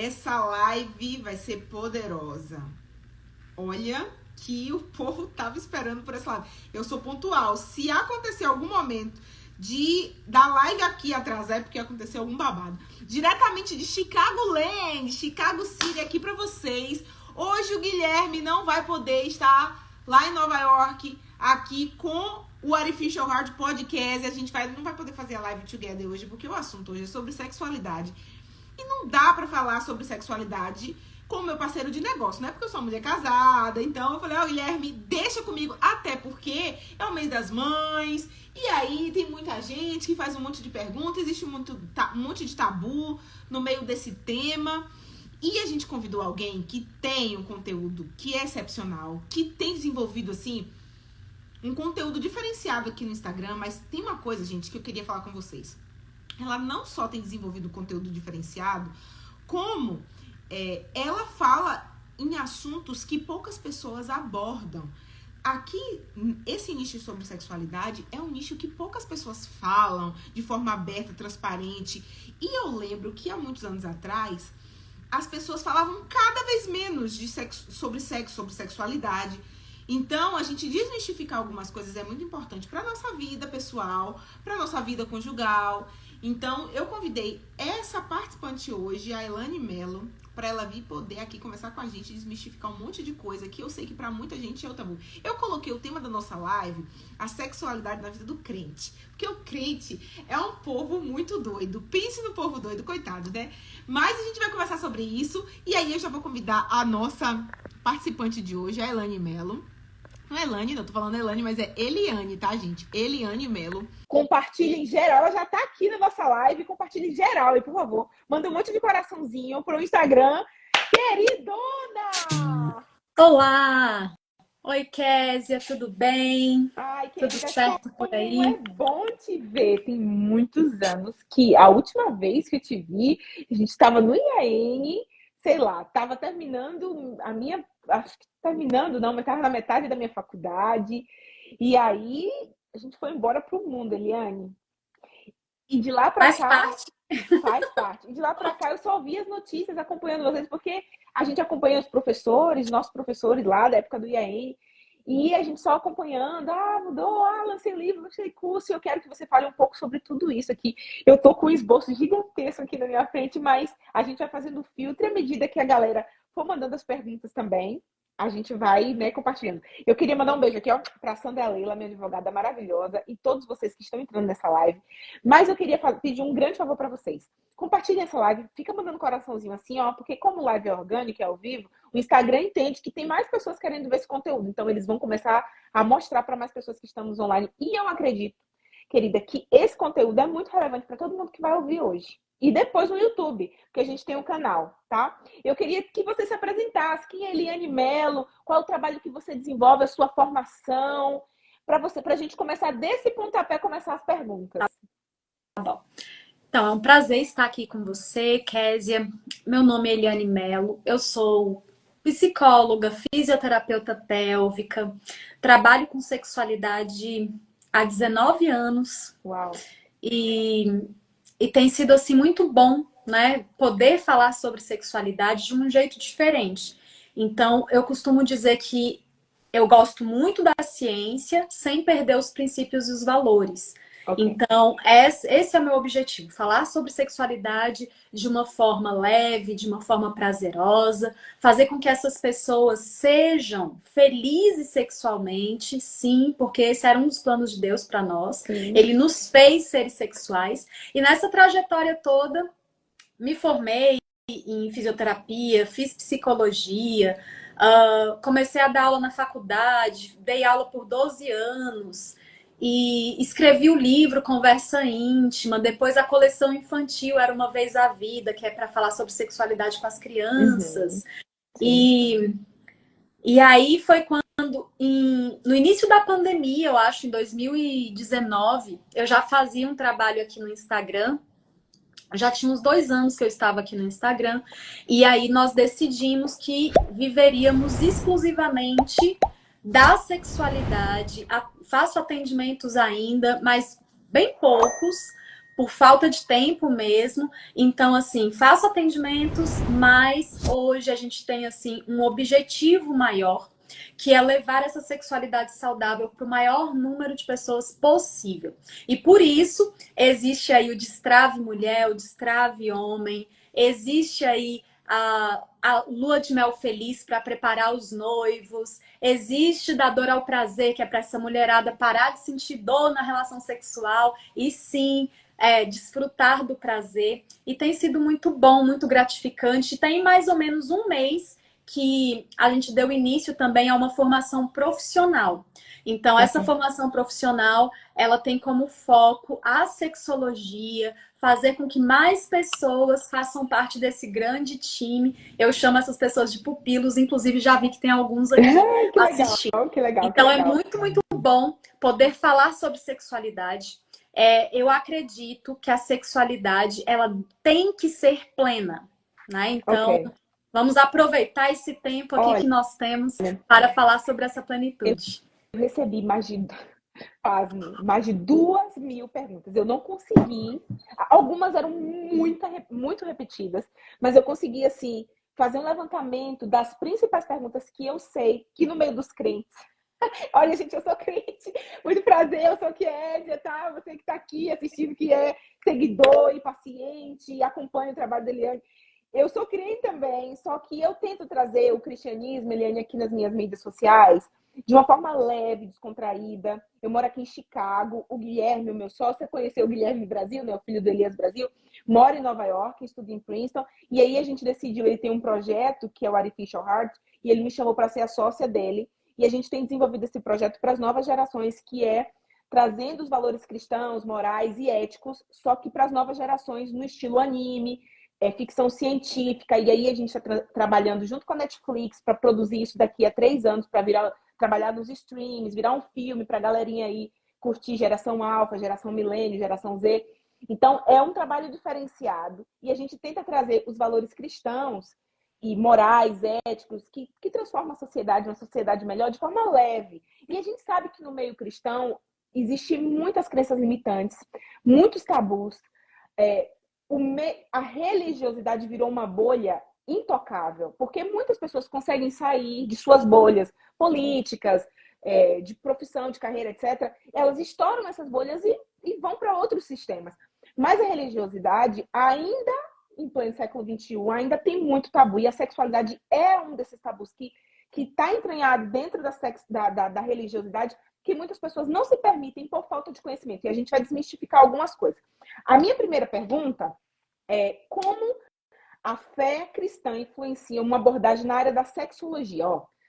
Essa live vai ser poderosa. Olha que o povo tava esperando por essa live. Eu sou pontual. Se acontecer algum momento da live aqui atrasar, é porque aconteceu algum babado. Diretamente de Chicago Land, Chicago City, aqui pra vocês. Hoje o Guilherme não vai poder estar lá em Nova York, aqui com o Artificial Heart Podcast. A gente não vai poder fazer a live together hoje, porque o assunto hoje é sobre sexualidade. E não dá pra falar sobre sexualidade com o meu parceiro de negócio, não é porque eu sou uma mulher casada. Então eu falei, Guilherme, deixa comigo, até porque é o mês das mães, e aí tem muita gente que faz um monte de perguntas, existe um monte de tabu no meio desse tema. E a gente convidou alguém que tem um conteúdo que é excepcional, que tem desenvolvido, assim, um conteúdo diferenciado aqui no Instagram, mas tem uma coisa, gente, que eu queria falar com vocês. Ela não só tem desenvolvido conteúdo diferenciado, como ela fala em assuntos que poucas pessoas abordam. Aqui, esse nicho sobre sexualidade é um nicho que poucas pessoas falam de forma aberta, transparente. E eu lembro que há muitos anos atrás, as pessoas falavam cada vez menos de sobre sexualidade. Então, a gente desmistificar algumas coisas é muito importante para nossa vida pessoal, para nossa vida conjugal. Então, eu convidei essa participante hoje, a Elaine Mello, para ela vir poder aqui conversar com a gente, desmistificar um monte de coisa que eu sei que para muita gente é o tabu. Eu coloquei o tema da nossa live, a sexualidade na vida do crente. Porque o crente é um povo muito doido. Pense no povo doido, coitado, né? Mas a gente vai conversar sobre isso. E aí eu já vou convidar a nossa participante de hoje, a Elaine Mello. Não é Elane, não, tô falando Elane, mas é Eliane, tá, gente? Eliane Mello. Compartilha em geral, ela já tá aqui na nossa live, compartilha em geral, e por favor, manda um monte de coraçãozinho pro Instagram. Queridona! Olá! Oi, Késia, tudo bem? Ai, tudo querida, certo por aí? como é bom te ver. Tem muitos anos que a última vez que eu te vi, a gente estava no IAN, sei lá, tava terminando a minha... Acho que terminando, não, mas estava na metade da minha faculdade. E aí, a gente foi embora pro mundo, Eliane. E de lá para cá... Faz parte. E de lá para cá, eu só vi as notícias acompanhando vocês, porque a gente acompanha os professores, nossos professores lá da época do IAN, e a gente só acompanhando, mudou, lancei livro, lancei curso, e eu quero que você fale um pouco sobre tudo isso aqui. Eu tô com um esboço gigantesco aqui na minha frente, mas a gente vai fazendo filtro, e à medida que a galera for mandando as perguntas também, a gente vai, né, compartilhando. Eu queria mandar um beijo aqui, ó, para a Sandra Leila, minha advogada maravilhosa, e todos vocês que estão entrando nessa live. Mas eu queria pedir um grande favor para vocês. Compartilhem essa live, fica mandando coraçãozinho assim, ó, porque como live é orgânica, é ao vivo, o Instagram entende que tem mais pessoas querendo ver esse conteúdo. Então, eles vão começar a mostrar para mais pessoas que estamos online. E eu acredito, querida, que esse conteúdo é muito relevante para todo mundo que vai ouvir hoje. E depois no YouTube, porque a gente tem um canal, tá? Eu queria que você se apresentasse. Quem é Eliane Mello? Qual é o trabalho que você desenvolve, a sua formação? Para a gente começar desse pontapé, começar as perguntas. Tá bom. Então, é um prazer estar aqui com você, Késia. Meu nome é Eliane Mello. Eu sou psicóloga, fisioterapeuta pélvica. Trabalho com sexualidade há 19 anos. Uau! E tem sido, assim, muito bom, né? Poder falar sobre sexualidade de um jeito diferente. Então, eu costumo dizer que eu gosto muito da ciência sem perder os princípios e os valores. Okay. Então, esse é o meu objetivo. Falar sobre sexualidade de uma forma leve, de uma forma prazerosa. Fazer com que essas pessoas sejam felizes sexualmente, sim, porque esse era um dos planos de Deus para nós. Sim. Ele nos fez seres sexuais. E nessa trajetória toda, me formei em fisioterapia, fiz psicologia, comecei a dar aula na faculdade, dei aula por 12 anos. E escrevi o livro Conversa Íntima, depois a coleção infantil Era Uma Vez a Vida, que é para falar sobre sexualidade com as crianças. E aí foi quando, no início da pandemia, eu acho, em 2019, eu já fazia um trabalho aqui no Instagram. Já tinha uns 2 anos que eu estava aqui no Instagram. E aí nós decidimos que viveríamos exclusivamente da sexualidade. Faço atendimentos ainda, mas bem poucos, por falta de tempo mesmo. Então, assim, faço atendimentos, mas hoje a gente tem, assim, um objetivo maior, que é levar essa sexualidade saudável para o maior número de pessoas possível. E por isso, existe aí o Destrave Mulher, o Destrave Homem, existe aí a lua de mel feliz para preparar os noivos, existe da dor ao prazer, que é para essa mulherada parar de sentir dor na relação sexual e sim desfrutar do prazer. E tem sido muito bom, muito gratificante. Tem mais ou menos um mês que a gente deu início também a uma formação profissional. Então, essa formação profissional, ela tem como foco a sexologia, fazer com que mais pessoas façam parte desse grande time. Eu chamo essas pessoas de pupilos, inclusive já vi que tem alguns aqui assistindo. Que legal, então, que legal. É muito, muito bom poder falar sobre sexualidade. Eu acredito que a sexualidade, ela tem que ser plena, né? Então, vamos aproveitar esse tempo aqui que nós temos para falar sobre essa plenitude. Eu recebi mais de 2.000 perguntas. Eu não consegui. Algumas eram muito repetidas, mas eu consegui, assim, fazer um levantamento das principais perguntas que eu sei que no meio dos crentes. Olha, gente, eu sou crente. Muito prazer, eu sou Kézia, tá? Você que está aqui assistindo, que é seguidor e paciente, acompanha o trabalho da Eliane. Eu sou crente também, só que eu tento trazer o cristianismo, Eliane, aqui nas minhas mídias sociais, de uma forma leve, descontraída. Eu moro aqui em Chicago. O Guilherme, o meu sócio, você conheceu o Guilherme Brasil, né? O filho do Elias Brasil. Mora em Nova York, estuda em Princeton. E aí a gente decidiu, ele tem um projeto, que é o Artificial Heart, e ele me chamou para ser a sócia dele. E a gente tem desenvolvido esse projeto para as novas gerações, que é trazendo os valores cristãos, morais e éticos, só que para as novas gerações no estilo anime, ficção científica. E aí a gente está trabalhando junto com a Netflix para produzir isso daqui a 3 anos, para trabalhar nos streams, virar um filme para a galerinha aí curtir geração alfa, geração milênio, geração Z. Então, é um trabalho diferenciado e a gente tenta trazer os valores cristãos e morais, éticos, que transformam a sociedade, uma sociedade melhor de forma leve. E a gente sabe que no meio cristão existem muitas crenças limitantes, muitos tabus. A religiosidade virou uma bolha intocável, porque muitas pessoas conseguem sair de suas bolhas políticas, de profissão, de carreira, etc. Elas estouram nessas bolhas e vão para outros sistemas. Mas a religiosidade ainda em pleno século XXI, ainda tem muito tabu. E a sexualidade é um desses tabus que está entranhado dentro da religiosidade, que muitas pessoas não se permitem por falta de conhecimento. E a gente vai desmistificar algumas coisas. A minha primeira pergunta é como a fé cristã influencia uma abordagem na área da sexologia.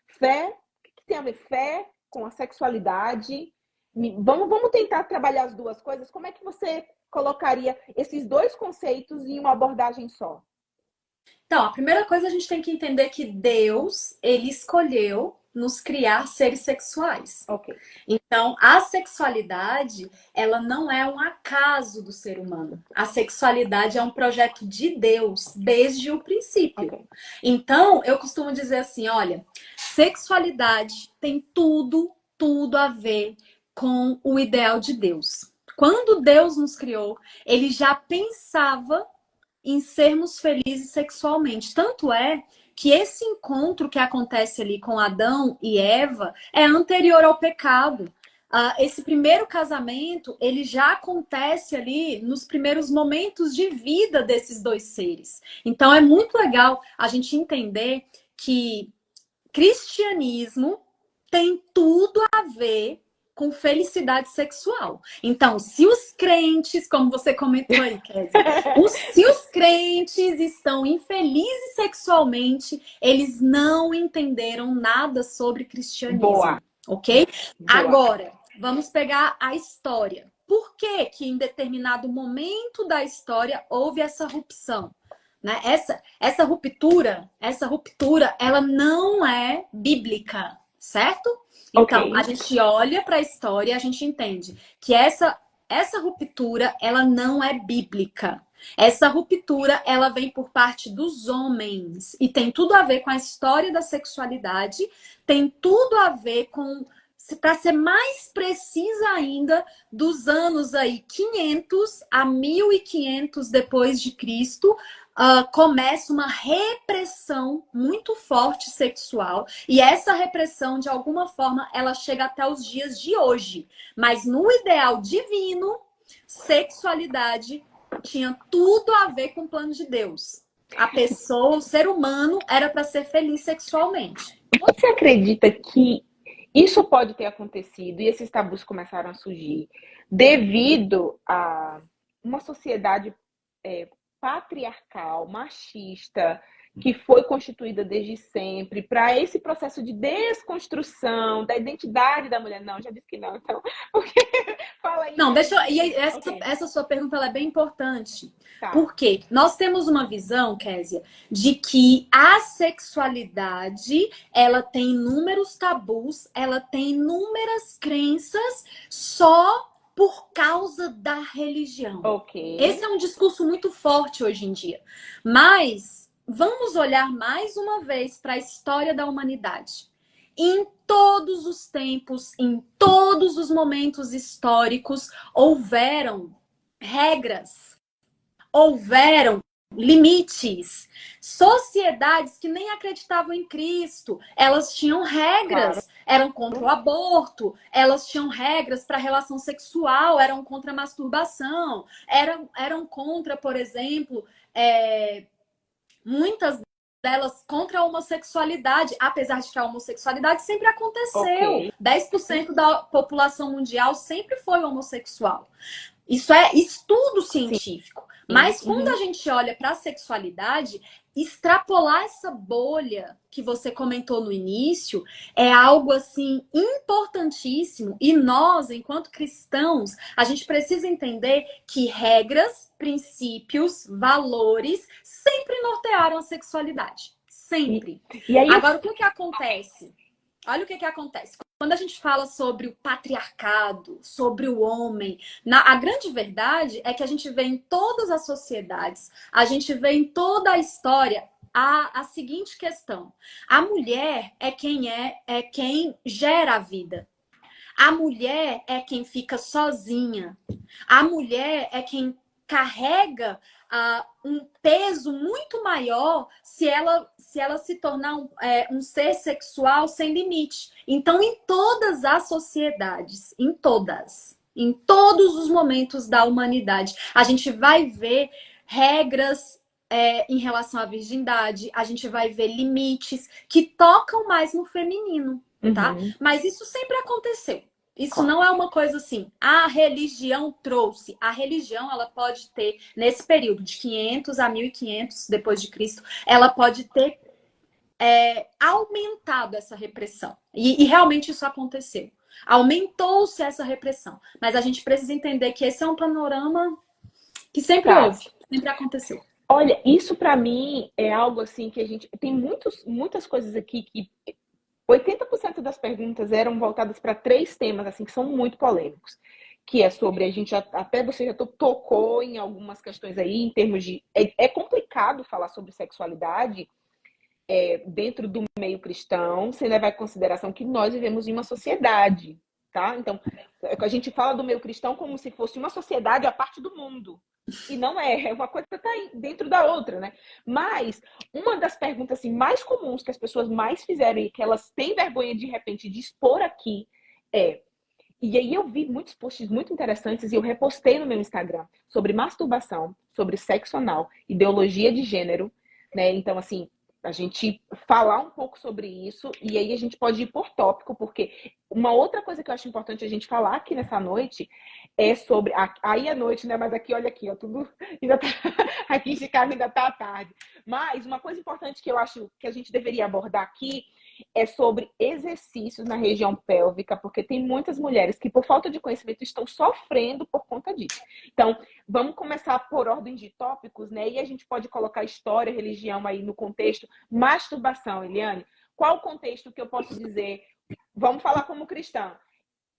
Fé, o que tem a ver fé com a sexualidade? Vamos tentar trabalhar as duas coisas. Como é que você colocaria esses dois conceitos em uma abordagem só? Então, a primeira coisa a gente tem que entender que Deus, ele escolheu nos criar seres sexuais. Então, a sexualidade, ela não é um acaso do ser humano. A sexualidade é um projeto de Deus desde o princípio. Então, eu costumo dizer assim, olha, sexualidade tem tudo a ver com o ideal de Deus. Quando Deus nos criou, ele já pensava em sermos felizes sexualmente. Tanto é que esse encontro que acontece ali com Adão e Eva é anterior ao pecado. Esse primeiro casamento, ele já acontece ali nos primeiros momentos de vida desses dois seres. Então, é muito legal a gente entender que cristianismo tem tudo a ver com felicidade sexual. Então, se os crentes, como você comentou aí, Kézia, se os crentes estão infelizes sexualmente, eles não entenderam nada sobre cristianismo. Ok? Agora, vamos pegar a história. Por que em determinado momento da história houve essa rupção? Né? Essa ruptura, ela não é bíblica, certo? Então, a gente olha para a história e a gente entende que essa ruptura, ela não é bíblica. Essa ruptura, ela vem por parte dos homens e tem tudo a ver com a história da sexualidade, tem tudo a ver com para ser mais precisa ainda, dos anos aí 500 a 1500 depois de Cristo, começa uma repressão muito forte sexual. E essa repressão, de alguma forma, ela chega até os dias de hoje. Mas no ideal divino, sexualidade tinha tudo a ver com o plano de Deus. A pessoa, o ser humano, era para ser feliz sexualmente. Você acredita que isso pode ter acontecido e esses tabus começaram a surgir devido a uma sociedade patriarcal, machista, que foi constituída desde sempre, para esse processo de desconstrução da identidade da mulher? Não, já disse que não, então, porque fala aí. Não, deixa eu... E essa sua pergunta ela é bem importante. Tá. Porque nós temos uma visão, Késia, de que a sexualidade, ela tem inúmeros tabus, ela tem inúmeras crenças só por causa da religião. Ok. Esse é um discurso muito forte hoje em dia. Mas vamos olhar mais uma vez para a história da humanidade. Em todos os tempos, em todos os momentos históricos, houveram regras, houveram limites. Sociedades que nem acreditavam em Cristo, elas tinham regras, claro. Eram contra o aborto, elas tinham regras para relação sexual, eram contra a masturbação, eram contra, por exemplo, muitas delas contra a homossexualidade, apesar de que a homossexualidade sempre aconteceu. Okay. 10% da população mundial sempre foi homossexual. Isso é estudo científico. Sim. Mas quando a gente olha para a sexualidade, extrapolar essa bolha que você comentou no início é algo assim importantíssimo. E nós, enquanto cristãos, a gente precisa entender que regras, princípios, valores sempre nortearam a sexualidade. Sempre. E aí, agora, o que acontece? Olha o que acontece. Quando a gente fala sobre o patriarcado, sobre o homem, a grande verdade é que a gente vê em todas as sociedades, a gente vê em toda a história a seguinte questão. A mulher é quem gera a vida. A mulher é quem fica sozinha. A mulher é quem carrega um peso muito maior se ela se tornar um ser sexual sem limite. Então, em todas as sociedades, em todos os momentos da humanidade, a gente vai ver regras em relação à virgindade, a gente vai ver limites que tocam mais no feminino, tá? Mas isso sempre aconteceu. Isso não é uma coisa assim, a religião trouxe. A religião, ela pode ter, nesse período de 500 a 1500 depois de Cristo, ela pode ter aumentado essa repressão. E realmente isso aconteceu. Aumentou-se essa repressão. Mas a gente precisa entender que esse é um panorama que sempre houve, sempre aconteceu. Olha, isso para mim é algo assim que a gente... Tem muitas coisas aqui que... 80% das perguntas eram voltadas para 3 temas assim que são muito polêmicos, que é sobre até você já tocou em algumas questões aí em termos de é complicado falar sobre sexualidade dentro do meio cristão, sem levar em consideração que nós vivemos em uma sociedade, tá? Então a gente fala do meio cristão como se fosse uma sociedade à parte do mundo. E não é uma coisa que está dentro da outra, né? Mas uma das perguntas assim, mais comuns que as pessoas mais fizeram e que elas têm vergonha de repente de expor aqui e aí eu vi muitos posts muito interessantes e eu repostei no meu Instagram sobre masturbação, sobre sexo anal, ideologia de gênero, né? Então assim, a gente falar um pouco sobre isso e aí a gente pode ir por tópico, porque uma outra coisa que eu acho importante a gente falar aqui nessa noite é sobre... Aí é noite, né? Mas aqui, olha aqui, ó, tudo ainda tá... Aqui em Chicago ainda tá à tarde. Mas uma coisa importante que eu acho que a gente deveria abordar aqui é sobre exercícios na região pélvica, porque tem muitas mulheres que, por falta de conhecimento, estão sofrendo por conta disso. Então, vamos começar por ordem de tópicos, né? E a gente pode colocar história, religião aí no contexto. Masturbação, Eliane, qual o contexto que eu posso dizer? Vamos falar como cristã.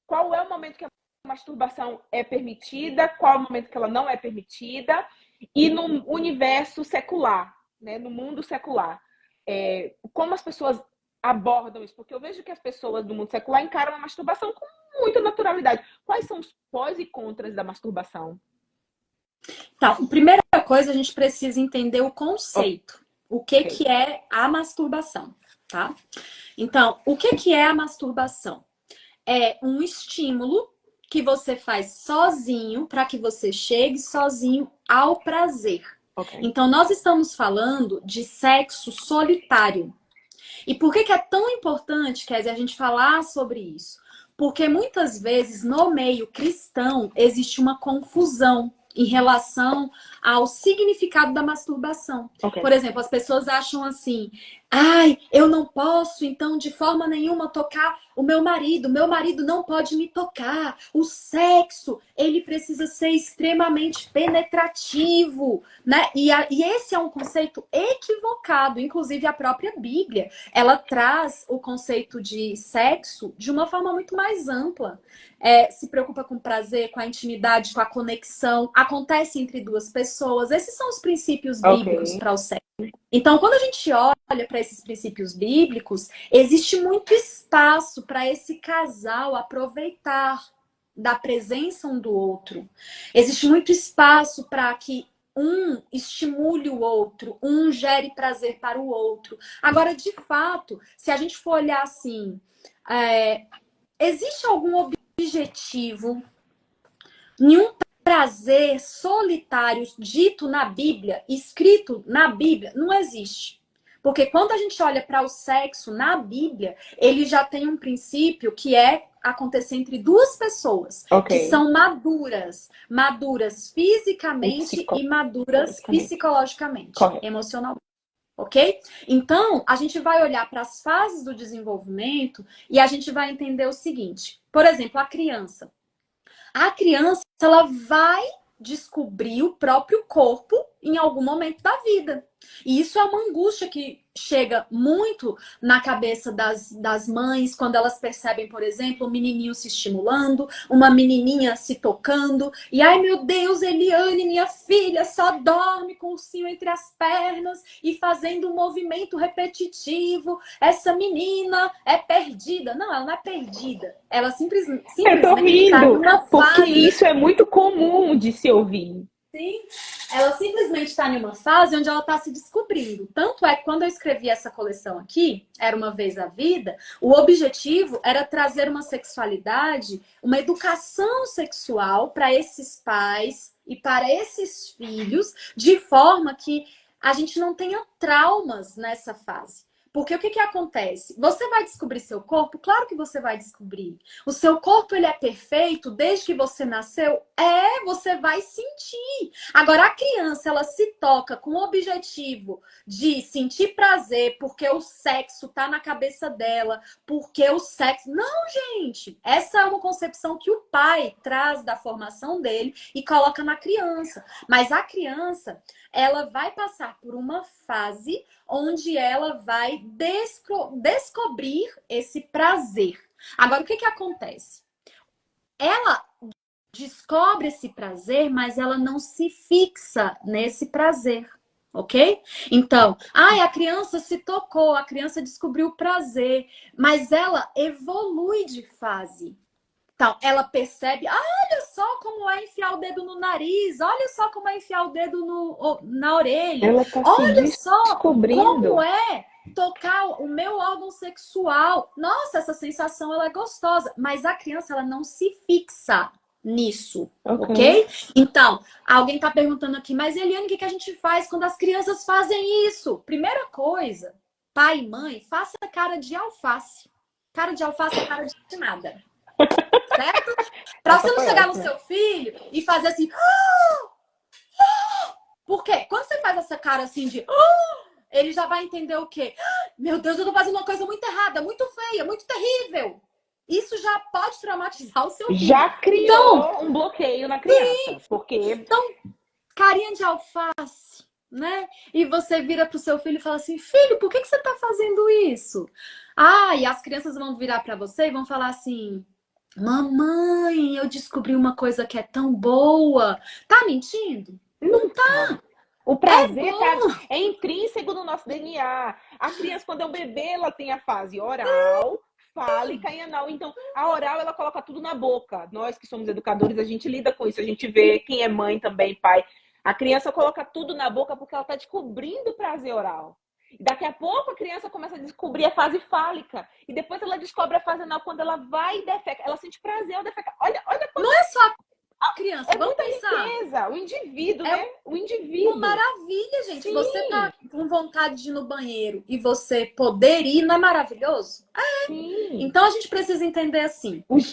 Qual é o momento que a masturbação é permitida? Qual é o momento que ela não é permitida? E no universo secular, né? No mundo secular. Como as pessoas abordam isso? Porque eu vejo que as pessoas do mundo secular encaram a masturbação com muita naturalidade. Quais são os pós e contras da masturbação? Então, primeira coisa, a gente precisa entender o conceito. O que Ok. que é a masturbação, tá? Então, o que que é a masturbação? É um estímulo que você faz sozinho para que você chegue sozinho ao prazer. Ok. Então, nós estamos falando de sexo solitário. E por que que é tão importante, Kézia, a gente falar sobre isso? Porque muitas vezes no meio cristão existe uma confusão em relação ao significado da masturbação. Ok. Por exemplo, as pessoas acham assim: ai, eu não posso, então, de forma nenhuma tocar o meu marido não pode me tocar. O sexo, ele precisa ser extremamente penetrativo, né? E esse é um conceito equivocado. Inclusive, a própria Bíblia, ela traz o conceito de sexo de uma forma muito mais ampla. Se preocupa com o prazer, com a intimidade, com a conexão. Acontece entre duas pessoas. Esses são os princípios bíblicos Ok. para o sexo. Então, quando a gente olha para esses princípios bíblicos, existe muito espaço para esse casal aproveitar da presença um do outro. Existe muito espaço para que um estimule o outro, um gere prazer para o outro. Agora, de fato, se a gente for olhar assim, existe algum objetivo, nenhum prazer solitário dito na Bíblia, escrito na Bíblia, não existe. Porque quando a gente olha para o sexo na Bíblia, ele já tem um princípio que é acontecer entre duas pessoas Ok. que são maduras. Maduras fisicamente e maduras psicologicamente, Correto. emocionalmente. Ok? Então, a gente vai olhar para as fases do desenvolvimento e a gente vai entender o seguinte. Por exemplo, a criança. A criança, ela vai descobrir o próprio corpo em algum momento da vida. E isso é uma angústia que chega muito na cabeça das mães quando elas percebem, por exemplo, um menininho se estimulando, uma menininha se tocando. E, ai meu Deus, Eliane, minha filha, só dorme com o ursinho entre as pernas e fazendo um movimento repetitivo. Essa menina é perdida. Não, ela não é perdida. Ela Eu tô simplesmente está rindo, numa porque fase. isso é muito comum de se ouvir. Sim, ela simplesmente está em uma fase onde ela está se descobrindo. Tanto é que quando eu escrevi essa coleção aqui, Era Uma Vez a Vida, o objetivo era trazer uma sexualidade, uma educação sexual para esses pais e para esses filhos, de forma que a gente não tenha traumas nessa fase. Porque o que que acontece? Você vai descobrir seu corpo? Claro que você vai descobrir. O seu corpo, ele é perfeito desde que você nasceu? Você vai sentir. Agora, a criança, ela se toca com o objetivo de sentir prazer porque o sexo tá na cabeça dela, porque o sexo... Não, gente! Essa é uma concepção que o pai traz da formação dele e coloca na criança. Mas a criança, ela vai passar por uma fase onde ela vai descobrir esse prazer. Agora, o que que acontece? Ela descobre esse prazer, mas ela não se fixa nesse prazer, ok? Então, a criança se tocou, a criança descobriu o prazer, mas ela evolui de fase. Então, ela percebe, olha só como é enfiar o dedo no nariz, olha só como é enfiar o dedo na orelha, Ela tá se olha só descobrindo. como é tocar o meu órgão sexual. Nossa, essa sensação ela é gostosa, mas a criança ela não se fixa nisso, ok? Então, alguém tá perguntando aqui, mas Eliane, o que a gente faz quando as crianças fazem isso? Primeira coisa, pai e mãe, faça cara de alface. Cara de alface é cara de nada. Certo? Pra você não chegar no seu filho e fazer assim. Por quê? Quando você faz essa cara assim de. Ele já vai entender o quê? Meu Deus, eu tô fazendo uma coisa muito errada, muito feia, muito terrível. Isso já pode traumatizar o seu filho. Já criou um bloqueio na criança. Porque. Então, carinha de alface, né? E você vira pro seu filho e fala assim: filho, por que você tá fazendo isso? E as crianças vão virar pra você e vão falar assim: mamãe, eu descobri uma coisa que é tão boa. Tá mentindo? Não tá. O prazer é intrínseco no nosso DNA. A criança, quando é um bebê, ela tem a fase oral, fálica e anal. Então, a oral, ela coloca tudo na boca. Nós que somos educadores, a gente lida com isso. A gente vê quem é mãe também, pai. A criança coloca tudo na boca porque ela está descobrindo o prazer oral. E daqui a pouco a criança começa a descobrir a fase fálica. E depois ela descobre a fase anal quando ela vai e defeca. Ela sente prazer ao defecar. Olha quando... Não é só a criança, vamos pensar. Riqueza, o indivíduo, né? O indivíduo. Uma maravilha, gente. Sim. Você tá com vontade de ir no banheiro e você poder ir, não é maravilhoso? Sim. Então a gente precisa entender assim. Os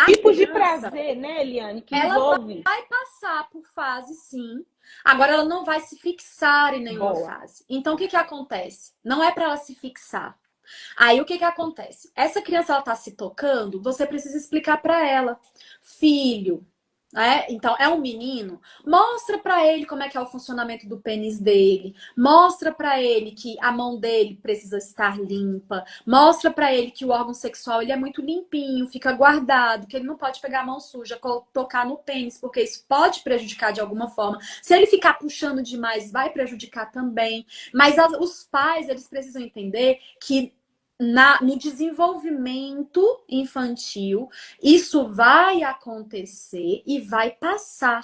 tipos de prazer, né, Eliane, que envolve. Ela vai passar por fase, sim. Agora ela não vai se fixar em nenhuma fase. Então o que acontece? Não é para ela se fixar. Aí o que acontece? Essa criança, ela tá se tocando, você precisa explicar para ela. Filho, então é um menino, mostra para ele como é que é o funcionamento do pênis dele, mostra para ele que a mão dele precisa estar limpa, mostra para ele que o órgão sexual ele é muito limpinho, fica guardado, que ele não pode pegar a mão suja, tocar no pênis, porque isso pode prejudicar de alguma forma. Se ele ficar puxando demais, vai prejudicar também. Mas os pais, eles precisam entender que no desenvolvimento infantil, isso vai acontecer e vai passar.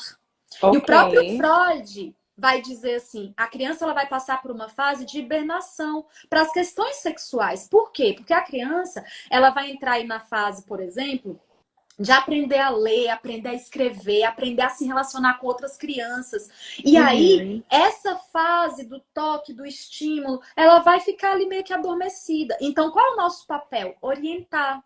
E o próprio Freud vai dizer assim, a criança ela vai passar por uma fase de hibernação para as questões sexuais. Por quê? Porque a criança ela vai entrar aí na fase, por exemplo, de aprender a ler, aprender a escrever, aprender a se relacionar com outras crianças. E aí, essa fase do toque, do estímulo, ela vai ficar ali meio que adormecida. Então, qual é o nosso papel? Orientar.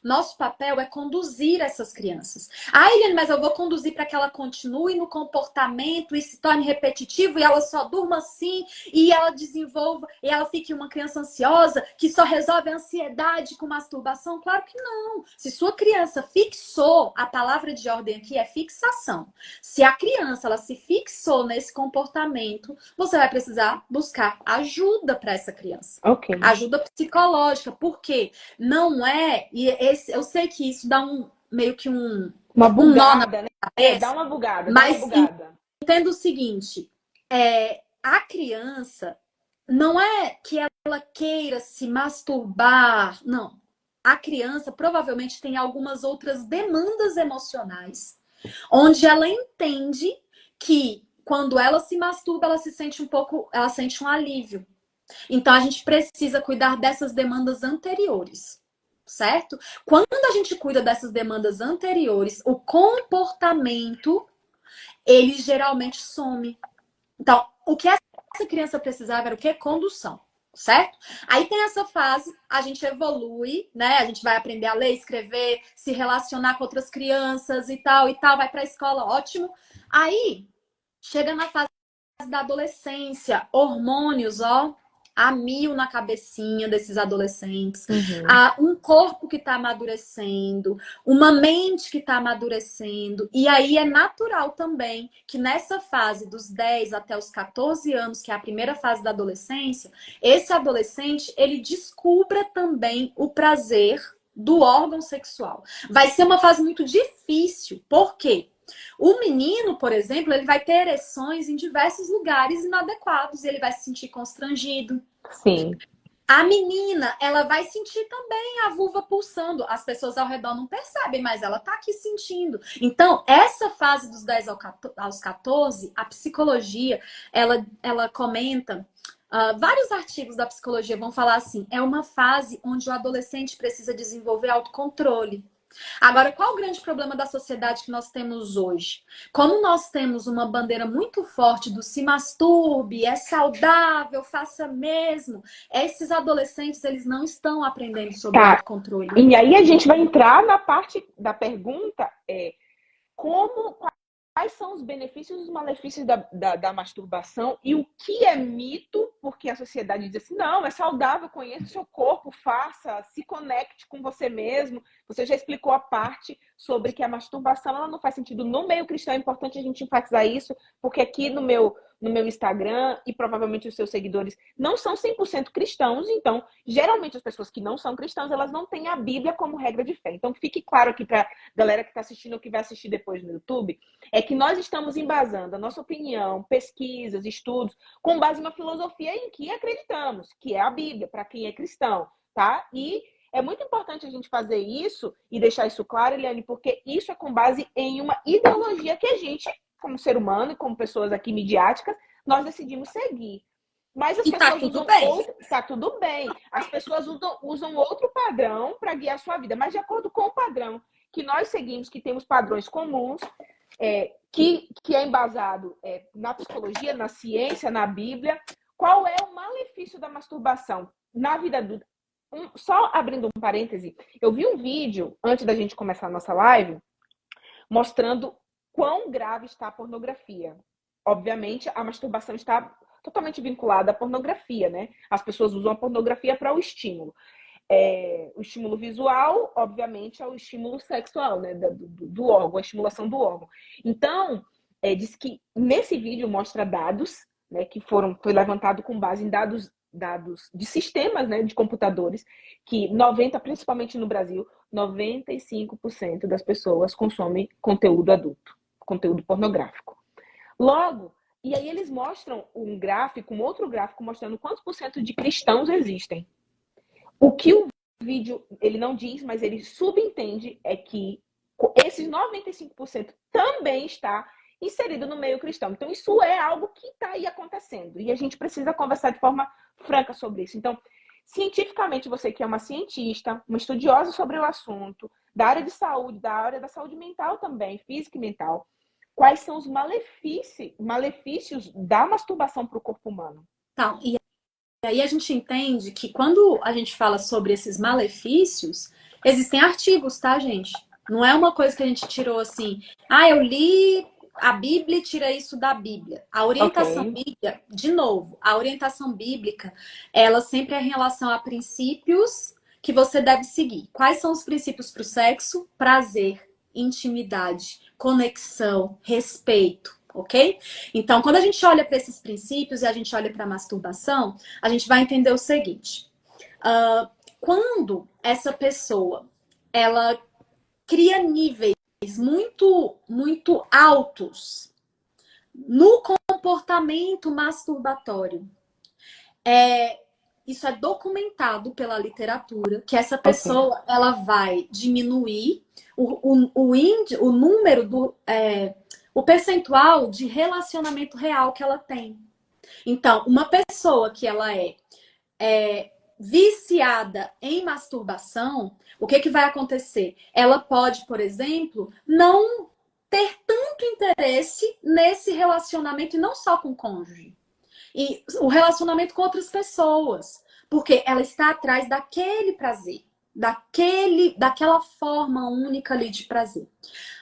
Nosso papel é conduzir essas crianças. Ah, Eliane, mas eu vou conduzir para que ela continue no comportamento e se torne repetitivo e ela só durma assim e ela desenvolva e ela fique uma criança ansiosa que só resolve a ansiedade com masturbação? Claro que não. Se sua criança fixou, a palavra de ordem aqui é fixação. Se a criança ela se fixou nesse comportamento, você vai precisar buscar ajuda para essa criança. Ajuda psicológica. Por quê? Não é... eu sei que isso dá meio que uma bugada, nó, né? Dá uma bugada. Mas entenda o seguinte, a criança não é que ela queira se masturbar, não. A criança provavelmente tem algumas outras demandas emocionais, onde ela entende que quando ela se masturba, ela se sente ela sente um alívio. Então a gente precisa cuidar dessas demandas anteriores. Certo? Quando a gente cuida dessas demandas anteriores, o comportamento, ele geralmente some. Então, o que essa criança precisava era o quê? Condução, certo? Aí tem essa fase, a gente evolui, né? A gente vai aprender a ler, escrever, se relacionar com outras crianças e tal, vai pra escola, ótimo. Aí, chega na fase da adolescência, hormônios, a mil na cabecinha desses adolescentes, um corpo que está amadurecendo, uma mente que está amadurecendo. E aí é natural também que nessa fase dos 10 até os 14 anos, que é a primeira fase da adolescência, esse adolescente, ele descubra também o prazer do órgão sexual. Vai ser uma fase muito difícil. Por quê? O menino, por exemplo, ele vai ter ereções em diversos lugares inadequados e ele vai se sentir constrangido. Sim. A menina, ela vai sentir também a vulva pulsando. As pessoas ao redor não percebem, mas ela tá aqui sentindo. Então, essa fase dos 10 aos 14, a psicologia, ela comenta... vários artigos da psicologia vão falar assim, é uma fase onde o adolescente precisa desenvolver autocontrole. Agora, qual o grande problema da sociedade que nós temos hoje? Como nós temos uma bandeira muito forte do se masturbe, é saudável, faça mesmo, esses adolescentes, eles não estão aprendendo sobre autocontrole. E aí a gente vai entrar na parte da pergunta, quais são os benefícios e os malefícios da masturbação e o que é mito, porque a sociedade diz assim, não, é saudável, conheça o seu corpo, faça, se conecte com você mesmo. Você já explicou a parte sobre que a masturbação ela não faz sentido no meio cristão. É importante a gente enfatizar isso, porque aqui no meu Instagram, e provavelmente os seus seguidores não são 100% cristãos, então, geralmente as pessoas que não são cristãs, elas não têm a Bíblia como regra de fé. Então, fique claro aqui para a galera que está assistindo ou que vai assistir depois no YouTube, é que nós estamos embasando a nossa opinião, pesquisas, estudos, com base numa filosofia em que acreditamos, que é a Bíblia, para quem é cristão, tá? E é muito importante a gente fazer isso e deixar isso claro, Eliane, porque isso é com base em uma ideologia que a gente, como ser humano e como pessoas aqui midiáticas, nós decidimos seguir. Mas as pessoas tudo usam bem. tá tudo bem. As pessoas usam outro padrão para guiar a sua vida, mas de acordo com o padrão que nós seguimos, que temos padrões comuns, que é embasado na psicologia, na ciência, na Bíblia. Qual é o malefício da masturbação na vida adulta? Só abrindo um parêntese, eu vi um vídeo, antes da gente começar a nossa live, mostrando quão grave está a pornografia. Obviamente, a masturbação está totalmente vinculada à pornografia, né? As pessoas usam a pornografia para o estímulo. O estímulo visual, obviamente, é o estímulo sexual, né? Do órgão, a estimulação do órgão. Então, diz que nesse vídeo mostra dados, né, que foi levantado com base em dados de sistemas, né, de computadores, que principalmente no Brasil, 95% das pessoas consomem conteúdo adulto, conteúdo pornográfico. Logo, e aí eles mostram um outro gráfico mostrando quantos por cento de cristãos existem. O que o vídeo, ele não diz, mas ele subentende é que esses 95% também está inserido no meio cristão. Então, isso é algo que está aí acontecendo. E a gente precisa conversar de forma franca sobre isso. Então, cientificamente, você que é uma cientista, uma estudiosa sobre o assunto, da área de saúde, da área da saúde mental também, física e mental, quais são os malefícios da masturbação para o corpo humano? Então, e aí a gente entende que quando a gente fala sobre esses malefícios, existem artigos, tá, gente? Não é uma coisa que a gente tirou assim, eu li a Bíblia e tira isso da Bíblia. A orientação bíblica, de novo, a orientação bíblica, ela sempre é em relação a princípios que você deve seguir. Quais são os princípios para o sexo? Prazer, intimidade, conexão, respeito, ok? Então, quando a gente olha para esses princípios e a gente olha para a masturbação, a gente vai entender o seguinte. Quando essa pessoa, ela cria níveis muito, muito altos no comportamento masturbatório, isso é documentado pela literatura, que essa pessoa ela vai diminuir o número o percentual de relacionamento real que ela tem. Então, uma pessoa que ela é viciada em masturbação, o que vai acontecer? Ela pode, por exemplo, não ter tanto interesse nesse relacionamento, e não só com o cônjuge, e o relacionamento com outras pessoas, porque ela está atrás daquele prazer, daquela forma única ali de prazer.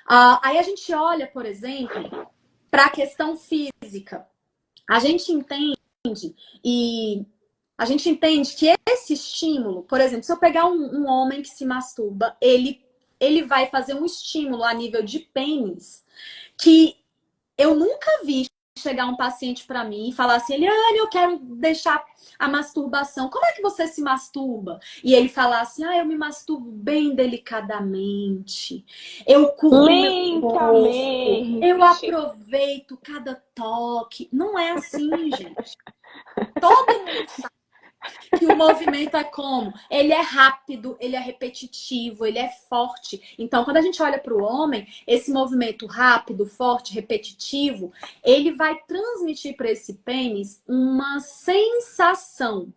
Aí a gente olha, por exemplo, para a questão física. A gente entende que esse estímulo, por exemplo, se eu pegar um homem que se masturba, ele vai fazer um estímulo a nível de pênis que eu nunca vi chegar um paciente para mim e falar assim, Eliane, eu quero deixar a masturbação. Como é que você se masturba? E ele falar assim, eu me masturbo bem delicadamente. Eu curto meu corpo. Eu aproveito cada toque. Não é assim, gente. Todo mundo sabe que o movimento é como? Ele é rápido, ele é repetitivo, ele é forte. Então, quando a gente olha para o homem, esse movimento rápido, forte, repetitivo, ele vai transmitir para esse pênis uma sensação.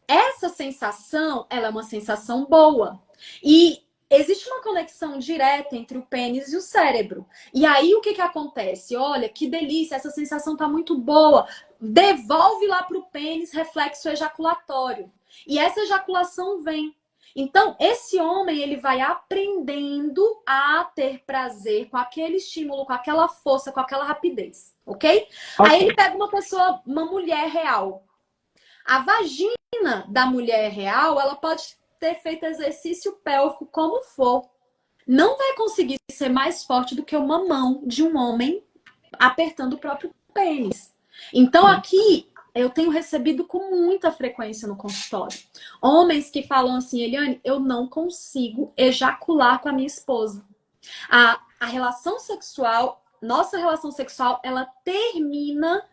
Essa sensação, ela é uma sensação boa. E existe uma conexão direta entre o pênis e o cérebro. E aí, o que acontece? Olha, que delícia, essa sensação tá muito boa. Devolve lá para o pênis reflexo ejaculatório. E essa ejaculação vem. Então, esse homem, ele vai aprendendo a ter prazer com aquele estímulo, com aquela força, com aquela rapidez. Ok? Aí ele pega uma mulher real. A vagina da mulher real, ela pode ter feito exercício pélvico como for. não vai conseguir ser mais forte do que uma mão de um homem apertando o próprio pênis. Então, aqui eu tenho recebido com muita frequência no consultório homens que falam assim: Eliane, eu não consigo ejacular com a minha esposa. A relação sexual, nossa relação sexual, ela termina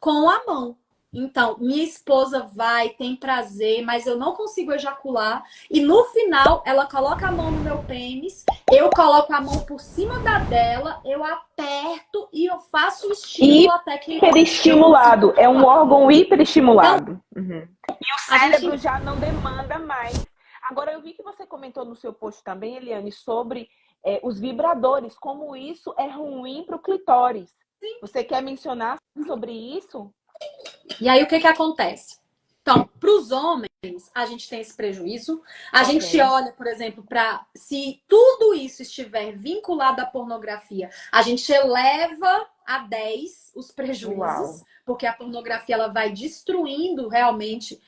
com a mão. Então, minha esposa vai, tem prazer, mas eu não consigo ejacular. E no final, ela coloca a mão no meu pênis, eu coloco a mão por cima da dela, eu aperto e eu faço o estímulo até que... Hiperestimulado. É um órgão hiperestimulado. Então, E o cérebro já não demanda mais. Agora, eu vi que você comentou no seu post também, Eliane, sobre os vibradores, como isso é ruim para o clitóris. Sim. Você quer mencionar sobre isso? E aí, o que acontece? Então, para os homens, a gente tem esse prejuízo. A gente olha, por exemplo, para se tudo isso estiver vinculado à pornografia, a gente eleva a 10 os prejuízos, porque a pornografia ela vai destruindo realmente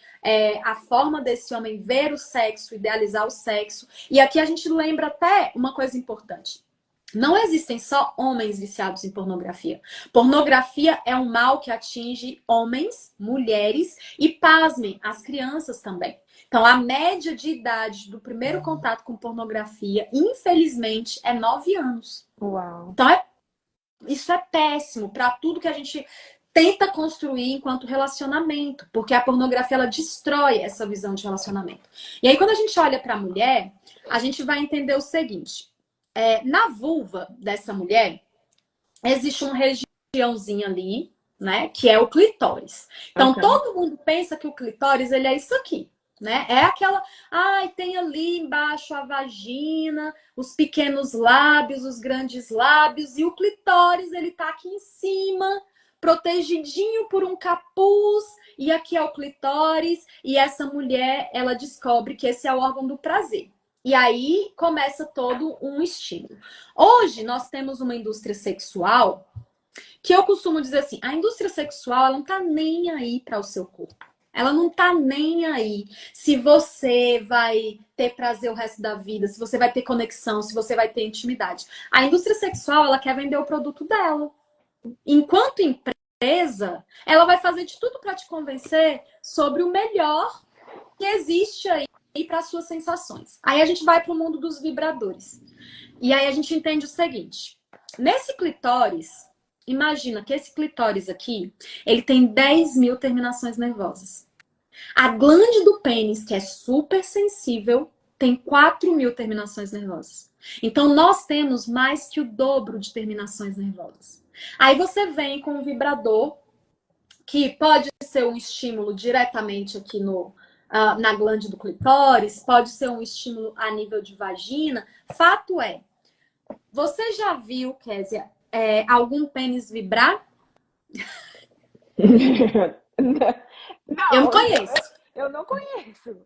a forma desse homem ver o sexo, idealizar o sexo. E aqui a gente lembra até uma coisa importante. Não existem só homens viciados em pornografia. Pornografia é um mal que atinge homens, mulheres e, pasmem, as crianças também. Então, a média de idade do primeiro contato com pornografia, infelizmente, é 9 anos. Uau. Então, isso é péssimo para tudo que a gente tenta construir enquanto relacionamento, porque a pornografia ela destrói essa visão de relacionamento. E aí, quando a gente olha para a mulher, a gente vai entender o seguinte. Na vulva dessa mulher, existe uma regiãozinha ali, né? Que é o clitóris. Então, todo mundo pensa que o clitóris, ele é isso aqui, né? É aquela... tem ali embaixo a vagina, os pequenos lábios, os grandes lábios. E o clitóris, ele tá aqui em cima, protegidinho por um capuz. E aqui é o clitóris. E essa mulher, ela descobre que esse é o órgão do prazer. E aí começa todo um estímulo. Hoje nós temos uma indústria sexual que eu costumo dizer assim, a indústria sexual ela não tá nem aí para o seu corpo. Ela não tá nem aí se você vai ter prazer o resto da vida, se você vai ter conexão, se você vai ter intimidade. A indústria sexual ela quer vender o produto dela. Enquanto empresa, ela vai fazer de tudo para te convencer sobre o melhor que existe aí para suas sensações. Aí a gente vai para o mundo dos vibradores. E aí a gente entende o seguinte. Nesse clitóris, imagina que esse clitóris aqui, ele tem 10 mil terminações nervosas. A glande do pênis, que é super sensível, tem 4 mil terminações nervosas. Então, nós temos mais que o dobro de terminações nervosas. Aí você vem com um vibrador, que pode ser um estímulo diretamente aqui na glande do clitóris, pode ser um estímulo a nível de vagina. Fato é, você já viu, Kézia, algum pênis vibrar? Não, eu não conheço. Eu não conheço.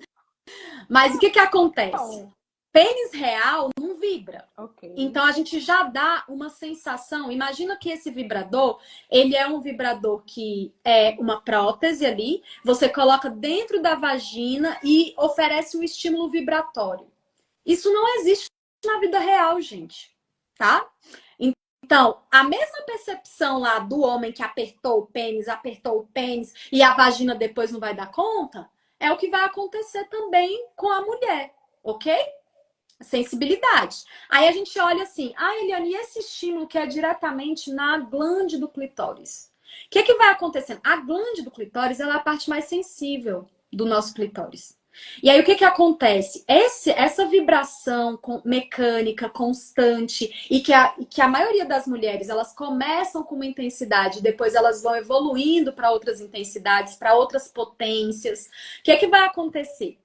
Mas o que acontece? Não. Pênis real não vibra. Okay. Então, a gente já dá uma sensação. Imagina que esse vibrador, ele é um vibrador que é uma prótese ali. Você coloca dentro da vagina e oferece um estímulo vibratório. Isso não existe na vida real, gente. Tá? Então, a mesma percepção lá do homem que apertou o pênis e a vagina depois não vai dar conta, é o que vai acontecer também com a mulher, ok? Sensibilidade. Aí a gente olha assim, Eliane, e esse estímulo que é diretamente na glande do clitóris? O que vai acontecendo? A glande do clitóris ela é a parte mais sensível do nosso clitóris. E aí o que acontece? Essa vibração mecânica constante e que a maioria das mulheres elas começam com uma intensidade, depois elas vão evoluindo para outras intensidades, para outras potências. O que vai acontecer?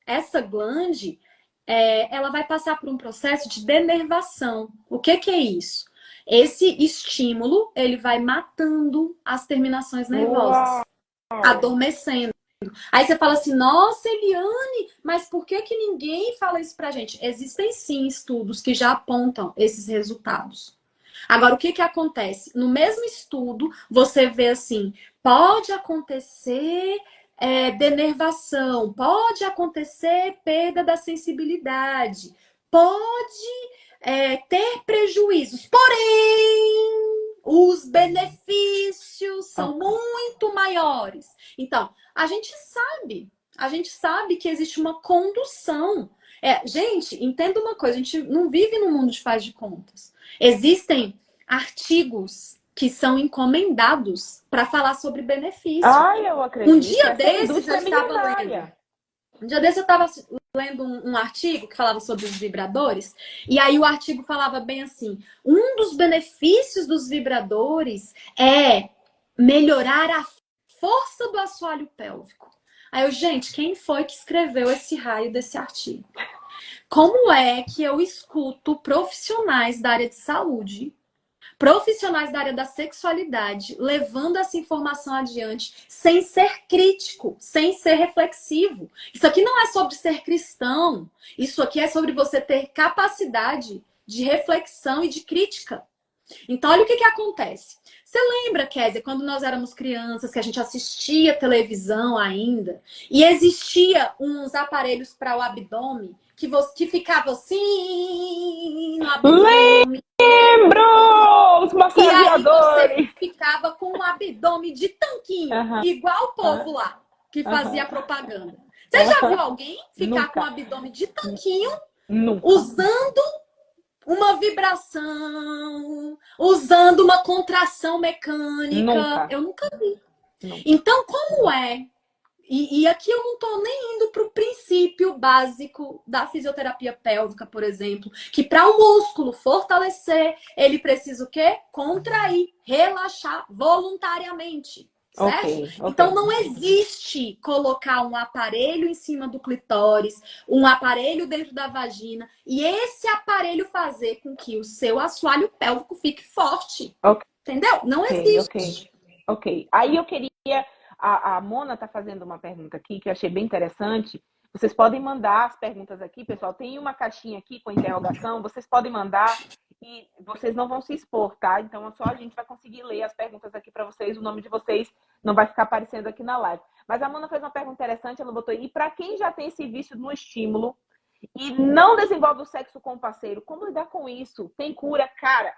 Essa glande, ela vai passar por um processo de denervação. O que é isso? Esse estímulo, ele vai matando as terminações nervosas, adormecendo. Aí você fala assim, nossa, Eliane, mas por que ninguém fala isso pra gente? Existem sim estudos que já apontam esses resultados. Agora, o que acontece? No mesmo estudo, você vê assim, pode acontecer denervação, pode acontecer perda da sensibilidade, pode ter prejuízos, porém os benefícios são muito maiores. Então, a gente sabe que existe uma condução. Gente, entenda uma coisa, a gente não vive num mundo de faz de contas. Existem artigos que são encomendados para falar sobre benefício. Eu acredito. Um dia desses eu estava lendo um artigo que falava sobre os vibradores, e aí o artigo falava bem assim: um dos benefícios dos vibradores é melhorar a força do assoalho pélvico. Aí gente, quem foi que escreveu esse raio desse artigo? Como é que eu escuto profissionais da área de saúde, profissionais da área da sexualidade, levando essa informação adiante sem ser crítico, sem ser reflexivo? Isso aqui não é sobre ser cristão. Isso aqui é sobre você ter capacidade de reflexão e de crítica. Então, olha o que acontece. Você lembra, Kézia, quando nós éramos crianças, que a gente assistia televisão ainda, e existia uns aparelhos para o abdômen, que ficava assim no abdômen. Lembro! Os massageadores! E aí você ficava com um abdômen de tanquinho, igual o povo lá, que fazia propaganda. Você já viu alguém ficar com um abdômen de tanquinho, usando uma vibração, usando uma contração mecânica? Eu nunca vi. Então, como é? E aqui eu não tô nem indo pro princípio básico da fisioterapia pélvica, por exemplo, que para o músculo fortalecer, ele precisa o quê? Contrair, relaxar voluntariamente, certo? Então não existe colocar um aparelho em cima do clitóris, um aparelho dentro da vagina, e esse aparelho fazer com que o seu assoalho pélvico fique forte. Entendeu? Não existe. Aí eu queria... A Mona está fazendo uma pergunta aqui que eu achei bem interessante. Vocês podem mandar as perguntas aqui, pessoal. Tem uma caixinha aqui com interrogação. Vocês podem mandar e vocês não vão se expor, tá? Então, só a gente vai conseguir ler as perguntas aqui para vocês. O nome de vocês não vai ficar aparecendo aqui na live. Mas a Mona fez uma pergunta interessante. Ela botou: e para quem já tem esse vício no estímulo e não desenvolve o sexo com o parceiro, como lidar com isso? Tem cura? Cara,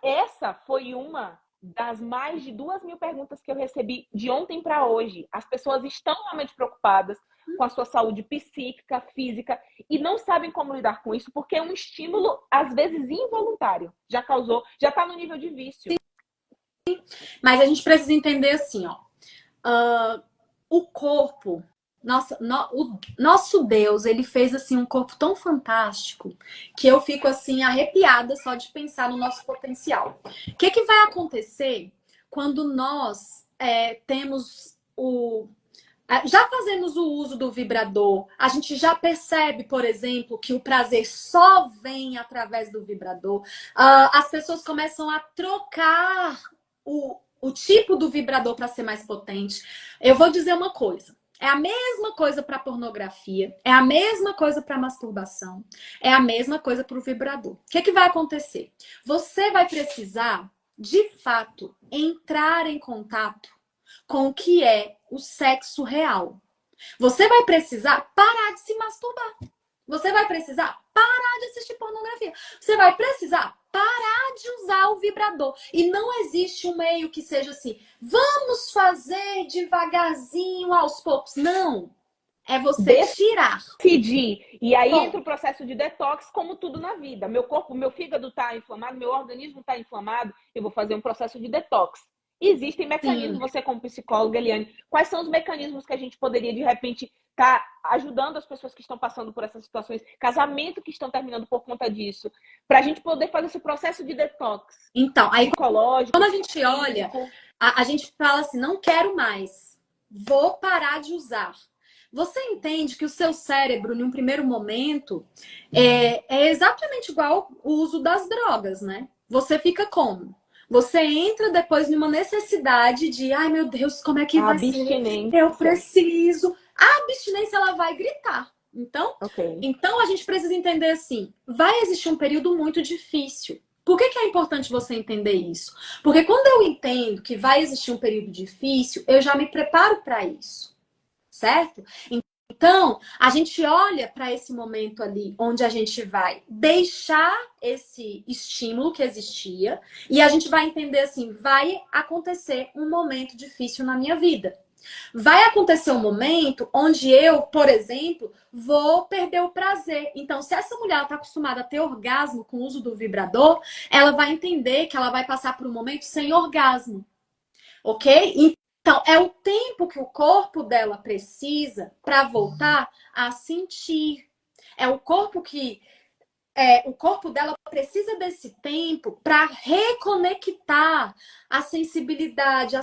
essa foi uma das mais de 2.000 perguntas que eu recebi de ontem para hoje. As pessoas estão realmente preocupadas com a sua saúde psíquica, física, e não sabem como lidar com isso, porque é um estímulo, às vezes, involuntário. Já está no nível de vício. Sim. Mas a gente precisa entender assim, o corpo, o nosso Deus, ele fez assim um corpo tão fantástico que eu fico assim arrepiada só de pensar no nosso potencial. O que vai acontecer quando nós temos já fazemos o uso do vibrador? A gente já percebe, por exemplo, que o prazer só vem através do vibrador. As pessoas começam a trocar o tipo do vibrador para ser mais potente. Eu vou dizer uma coisa. É a mesma coisa para pornografia, é a mesma coisa para masturbação, é a mesma coisa para o vibrador. O que vai acontecer? Você vai precisar, de fato, entrar em contato com o que é o sexo real. Você vai precisar parar de se masturbar. Você vai precisar parar de assistir pornografia. Você vai precisar parar de usar o vibrador. E não existe um meio que seja assim, vamos fazer devagarzinho, aos poucos. Não. É você tirar. Decidir. E aí entra o processo de detox, como tudo na vida. Meu corpo, meu fígado está inflamado, meu organismo está inflamado, eu vou fazer um processo de detox. Existem mecanismos, você como psicóloga, Eliane, quais são os mecanismos que a gente poderia, de repente, estar ajudando as pessoas que estão passando por essas situações, casamento que estão terminando por conta disso, para a gente poder fazer esse processo de detox? Então, aí psicológico, quando a gente olha, a gente fala assim, não quero mais, vou parar de usar. Você entende que o seu cérebro, em um primeiro momento, é exatamente igual o uso das drogas, né? Você fica como? Você entra depois numa necessidade de, ai meu Deus, como é que vai ser? Eu preciso. A abstinência, ela vai gritar. Então a gente precisa entender assim, vai existir um período muito difícil. Por que é importante você entender isso? Porque quando eu entendo que vai existir um período difícil, eu já me preparo para isso. Certo? Então, a gente olha para esse momento ali, onde a gente vai deixar esse estímulo que existia e a gente vai entender assim, vai acontecer um momento difícil na minha vida. Vai acontecer um momento onde eu, por exemplo, vou perder o prazer. Então, se essa mulher está acostumada a ter orgasmo com o uso do vibrador, ela vai entender que ela vai passar por um momento sem orgasmo. Ok? Então, é o tempo que o corpo dela precisa para voltar a sentir. É o corpo que o corpo dela precisa desse tempo para reconectar a sensibilidade,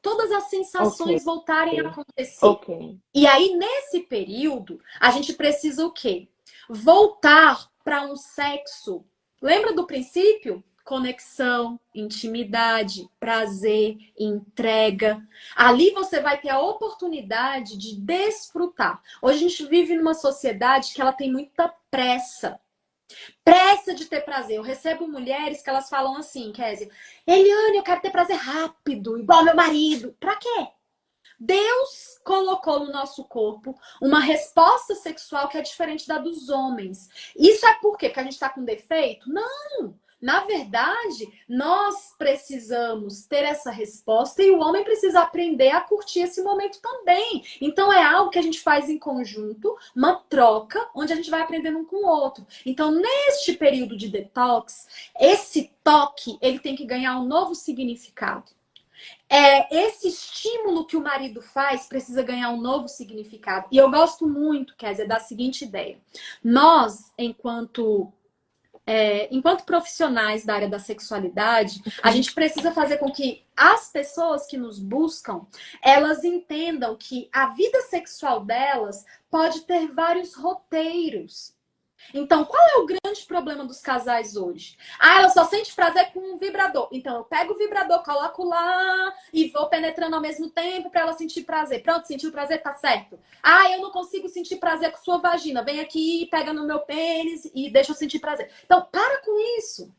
todas as Ok, sensações voltarem a acontecer. ok. E aí, nesse período, a gente precisa o quê? Voltar para um sexo. Lembra do princípio? Conexão, intimidade, prazer, entrega. Ali você vai ter a oportunidade de desfrutar. Hoje a gente vive numa sociedade que ela tem muita pressa. Pressa de ter prazer. Eu recebo mulheres que elas falam assim, Kézia, Eliane, eu quero ter prazer rápido, igual meu marido. Pra quê? Deus colocou no nosso corpo uma resposta sexual que é diferente da dos homens. Isso é por quê? Porque a gente está com defeito? Não! Na verdade, nós precisamos ter essa resposta e o homem precisa aprender a curtir esse momento também. Então, é algo que a gente faz em conjunto, uma troca, onde a gente vai aprendendo um com o outro. Então, neste período de detox, esse toque, ele tem que ganhar um novo significado. Esse estímulo que o marido faz precisa ganhar um novo significado. E eu gosto muito, Kézia, da seguinte ideia. Nós, enquanto profissionais da área da sexualidade, a gente precisa fazer com que as pessoas que nos buscam, elas entendam que a vida sexual delas pode ter vários roteiros. Então, qual é o grande problema dos casais hoje? Ah, ela só sente prazer com um vibrador. Então, eu pego o vibrador, coloco lá e vou penetrando ao mesmo tempo para ela sentir prazer. Pronto, sentiu prazer, tá certo. Ah, eu não consigo sentir prazer com sua vagina. Vem aqui, pega no meu pênis e deixa eu sentir prazer. Então, para com isso.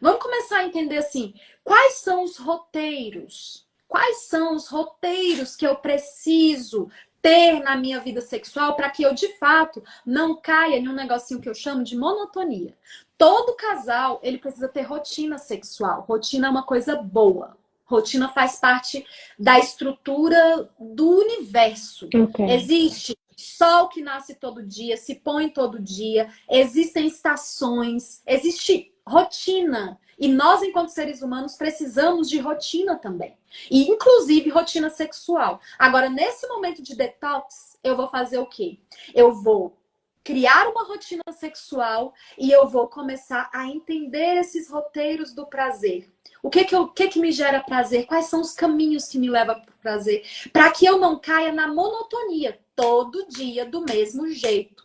Vamos começar a entender assim, quais são os roteiros? Quais são os roteiros que eu preciso ter na minha vida sexual para que eu, de fato, não caia em um negocinho que eu chamo de monotonia. Todo casal, ele precisa ter rotina sexual. Rotina é uma coisa boa. Rotina faz parte da estrutura do universo. Ok. Existe sol que nasce todo dia, se põe todo dia, existem estações, existe rotina. E nós, enquanto seres humanos, precisamos de rotina também. E, inclusive, rotina sexual. Agora, nesse momento de detox, eu vou fazer o quê? Eu vou criar uma rotina sexual e eu vou começar a entender esses roteiros do prazer. O que me gera prazer? Quais são os caminhos que me levam para o prazer? Para que eu não caia na monotonia, todo dia do mesmo jeito.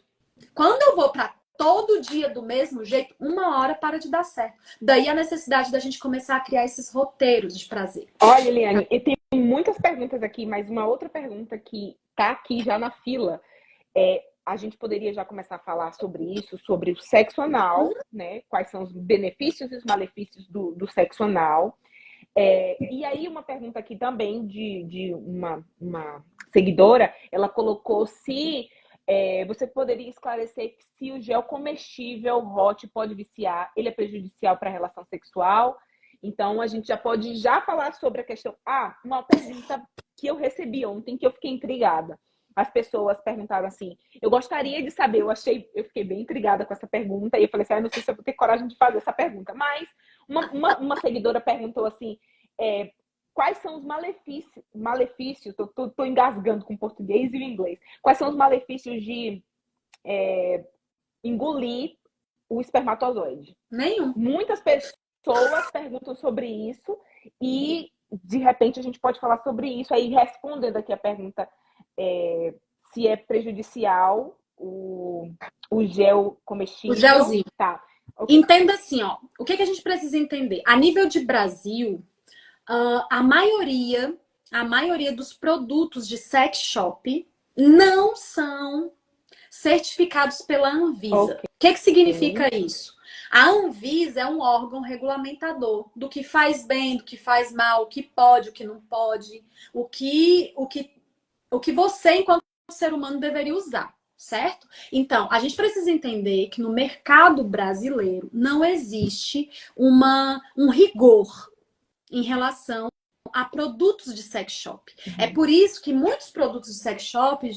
Quando eu vou para todo dia do mesmo jeito, uma hora para de dar certo. Daí a necessidade da gente começar a criar esses roteiros de prazer. Olha, Eliane, eu tenho muitas perguntas aqui, mas uma outra pergunta que tá aqui já na fila a gente poderia já começar a falar sobre isso, sobre o sexo anal, né? Quais são os benefícios e os malefícios do sexo anal. E aí uma pergunta aqui também de uma seguidora, ela colocou se você poderia esclarecer se o gel comestível hot pode viciar, ele é prejudicial para a relação sexual. Então, a gente já pode falar sobre a questão. Uma pergunta que eu recebi ontem, que eu fiquei intrigada. As pessoas perguntaram assim, eu gostaria de saber, eu fiquei bem intrigada com essa pergunta, e eu falei assim, não sei se eu vou ter coragem de fazer essa pergunta. Mas uma seguidora perguntou assim, quais são os malefícios, tô engasgando com português e o inglês, quais são os malefícios de engolir o espermatozoide? Nenhum. Muitas pessoas perguntam sobre isso e, de repente, a gente pode falar sobre isso. Aí, respondendo aqui a pergunta, se é prejudicial o gel comestível. O gelzinho. Tá. Okay. Entenda assim, ó. O que a gente precisa entender? A nível de Brasil, a maioria dos produtos de sex shop não são certificados pela Anvisa. Okay. O que significa isso? A Anvisa é um órgão regulamentador do que faz bem, do que faz mal, o que pode, o que não pode, o que você, enquanto ser humano deveria usar, certo? Então, a gente precisa entender que no mercado brasileiro não existe um rigor em relação a produtos de sex shop. É por isso que muitos produtos de sex shop,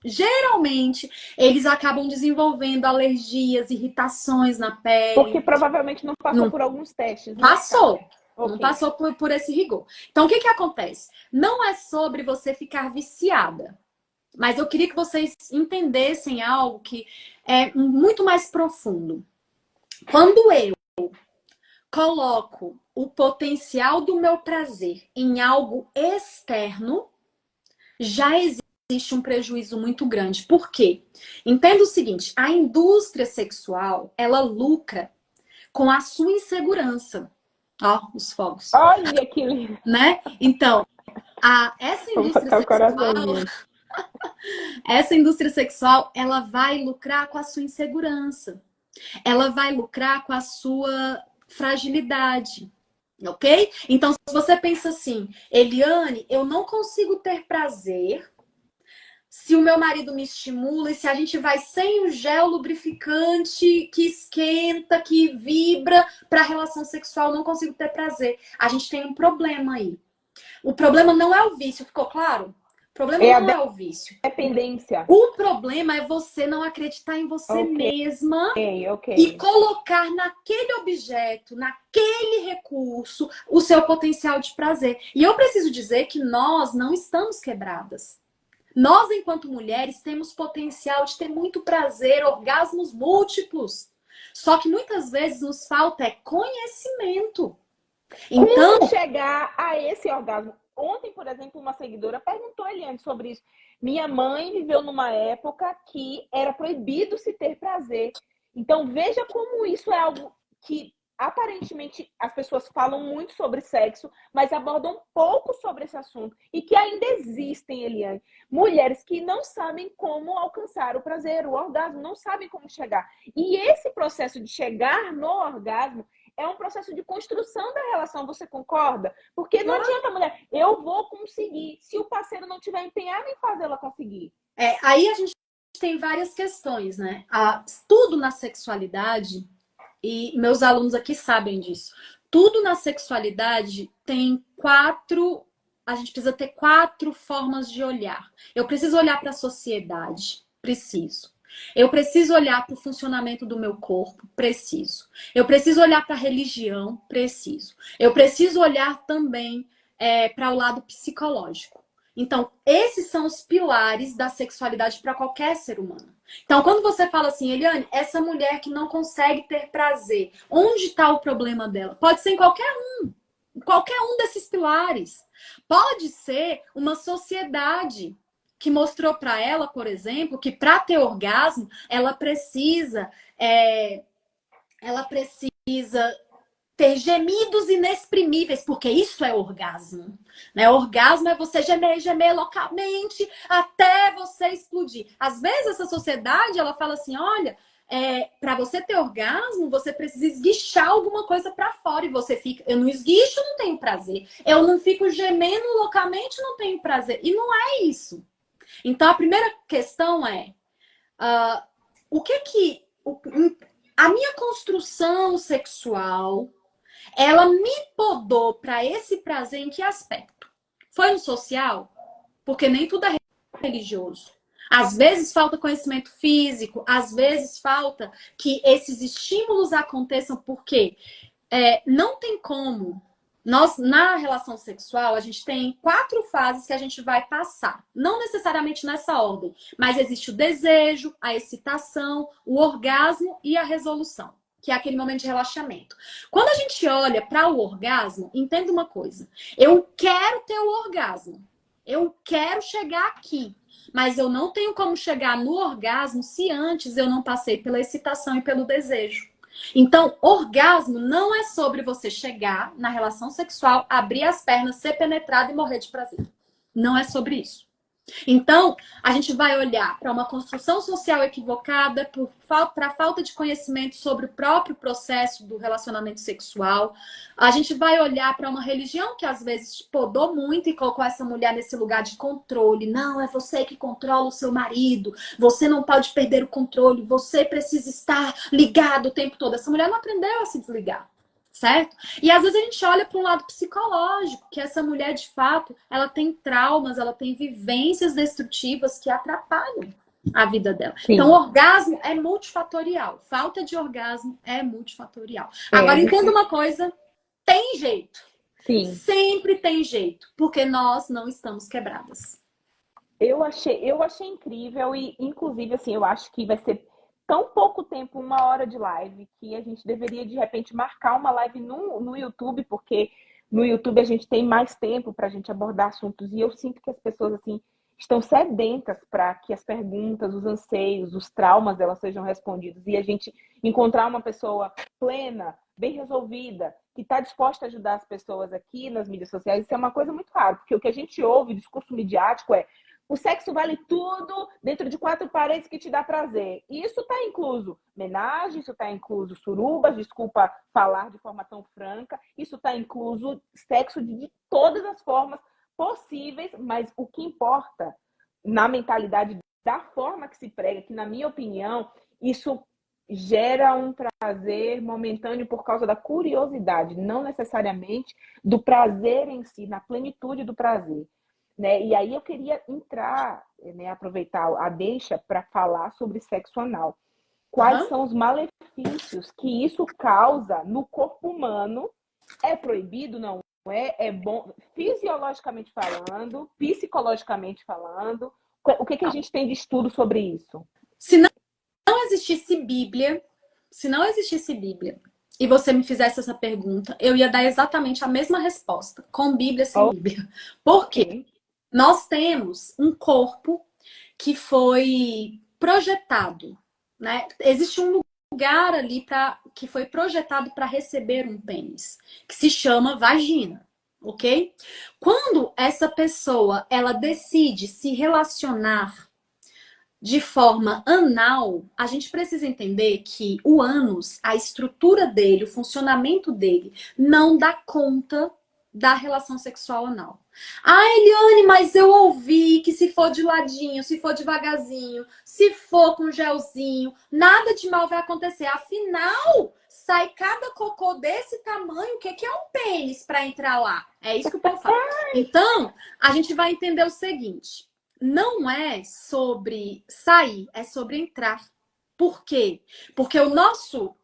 geralmente, eles acabam desenvolvendo alergias, irritações na Porque pele. provavelmente não passou Não por alguns testes, né? passou. Não Ok. passou por esse rigor. Então, o que que acontece? Não é sobre você ficar viciada. Mas eu queria que vocês entendessem algo que é muito mais profundo. Quando eu coloco o potencial do meu prazer em algo externo, já existe um prejuízo muito grande. Por quê? Entenda o seguinte, a indústria sexual, ela lucra com a sua insegurança. Ó, os fogos. Olha que lindo. Né? Então, essa Vou indústria botar o sexual, coraçãozinho. ela vai lucrar com a sua insegurança. Ela vai lucrar com a sua fragilidade. Ok? Então, se você pensa assim, Eliane, eu não consigo ter prazer se o meu marido me estimula e se a gente vai sem o gel lubrificante que esquenta, que vibra para a relação sexual, não consigo ter prazer. A gente tem um problema aí. O problema não é o vício, ficou claro? O problema É a não é o vício. dependência. O problema é você não acreditar em você Ok, mesma ok. e colocar naquele objeto, naquele recurso, o seu potencial de prazer. E eu preciso dizer que nós não estamos quebradas. Nós, enquanto mulheres, temos potencial de ter muito prazer, orgasmos múltiplos. Só que muitas vezes nos falta conhecimento. Então, Como chegar a esse orgasmo? Ontem, por exemplo, uma seguidora perguntou a Eliane sobre isso. Minha mãe viveu numa época que era proibido se ter prazer. Então, veja como isso é algo que aparentemente as pessoas falam muito sobre sexo, mas abordam pouco sobre esse assunto. E que ainda existem, Eliane, mulheres que não sabem como alcançar o prazer, o orgasmo, não sabem como chegar. E esse processo de chegar no orgasmo é um processo de construção da relação, você concorda? Porque não adianta, mulher, eu vou conseguir, se o parceiro não tiver empenhado em fazê-la conseguir. aí a gente tem várias questões, né? Tudo na sexualidade, e meus alunos aqui sabem disso, tudo na sexualidade tem a gente precisa ter 4 formas de olhar. Eu preciso olhar para a sociedade, preciso. Eu preciso olhar para o funcionamento do meu corpo, preciso. Eu preciso olhar para a religião, preciso. Eu preciso olhar também para o lado psicológico. Então, esses são os pilares da sexualidade para qualquer ser humano. Então, quando você fala assim, Eliane, essa mulher que não consegue ter prazer, onde está o problema dela? Pode ser em qualquer um desses pilares. Pode ser uma sociedade que mostrou para ela, por exemplo, que para ter orgasmo, ela precisa ter gemidos inexprimíveis, porque isso é orgasmo. Né? Orgasmo é você gemer localmente até você explodir. Às vezes essa sociedade, ela fala assim, olha, para você ter orgasmo, você precisa esguichar alguma coisa para fora. E você fica, eu não esguicho, não tenho prazer. Eu não fico gemendo loucamente, não tenho prazer. E não é isso. Então, a primeira questão é a minha construção sexual, ela me podou para esse prazer em que aspecto? Foi no social? Porque nem tudo é religioso. Às vezes falta conhecimento físico, às vezes falta que esses estímulos aconteçam, porque não tem como. Nós, na relação sexual, a gente tem 4 fases que a gente vai passar. Não necessariamente nessa ordem, mas existe o desejo, a excitação, o orgasmo e a resolução, que é aquele momento de relaxamento. Quando a gente olha para o orgasmo, entenda uma coisa. Eu quero ter o orgasmo. Eu quero chegar aqui. Mas eu não tenho como chegar no orgasmo se antes eu não passei pela excitação e pelo desejo. Então, orgasmo não é sobre você chegar na relação sexual, abrir as pernas, ser penetrado e morrer de prazer. Não é sobre isso. Então, a gente vai olhar para uma construção social equivocada, para a falta de conhecimento sobre o próprio processo do relacionamento sexual. A gente vai olhar para uma religião que às vezes podou muito e colocou essa mulher nesse lugar de controle. Não, é você que controla o seu marido. Você não pode perder o controle. Você precisa estar ligado o tempo todo. Essa mulher não aprendeu a se desligar. Certo? E às vezes a gente olha para um lado psicológico, que essa mulher, de fato, ela tem traumas, ela tem vivências destrutivas que atrapalham a vida dela. Sim. Então, o orgasmo é multifatorial. Falta de orgasmo é multifatorial. Agora, entenda uma coisa, tem jeito. Sim. Sempre tem jeito, porque nós não estamos quebradas. Eu achei incrível e, inclusive, assim, eu acho que vai ser tão pouco tempo, 1 hora de live, que a gente deveria, de repente, marcar uma live no YouTube, porque no YouTube a gente tem mais tempo para a gente abordar assuntos. E eu sinto que as pessoas, assim, estão sedentas para que as perguntas, os anseios, os traumas delas sejam respondidos. E a gente encontrar uma pessoa plena, bem resolvida, que está disposta a ajudar as pessoas aqui nas mídias sociais, isso é uma coisa muito rara, porque o que a gente ouve, o discurso midiático é: o sexo vale tudo dentro de 4 paredes que te dá prazer. E isso está incluso homenagem, isso está incluso surubas, desculpa falar de forma tão franca, isso está incluso sexo de todas as formas possíveis, mas o que importa na mentalidade da forma que se prega, que na minha opinião, isso gera um prazer momentâneo por causa da curiosidade, não necessariamente do prazer em si, na plenitude do prazer. Né? E aí eu queria entrar, né, aproveitar a deixa para falar sobre sexo anal. Quais são os malefícios que isso causa no corpo humano? É proibido, não é? É bom, fisiologicamente falando, psicologicamente falando. O que a gente tem de estudo sobre isso? Se não existisse Bíblia, e você me fizesse essa pergunta, eu ia dar exatamente a mesma resposta, com Bíblia, sem Bíblia. Por quê? Nós temos um corpo que foi projetado, né? Existe um lugar ali que foi projetado para receber um pênis, que se chama vagina, ok? Quando essa pessoa ela decide se relacionar de forma anal, a gente precisa entender que o ânus, a estrutura dele, o funcionamento dele, não dá conta da relação sexual anal. Ah, Eliane, mas eu ouvi que se for de ladinho, se for devagarzinho, se for com gelzinho, nada de mal vai acontecer. Afinal, sai cada cocô desse tamanho, o que é um pênis para entrar lá? É isso que o povo fala. Então, a gente vai entender o seguinte. Não é sobre sair, é sobre entrar. Por quê? Porque o nosso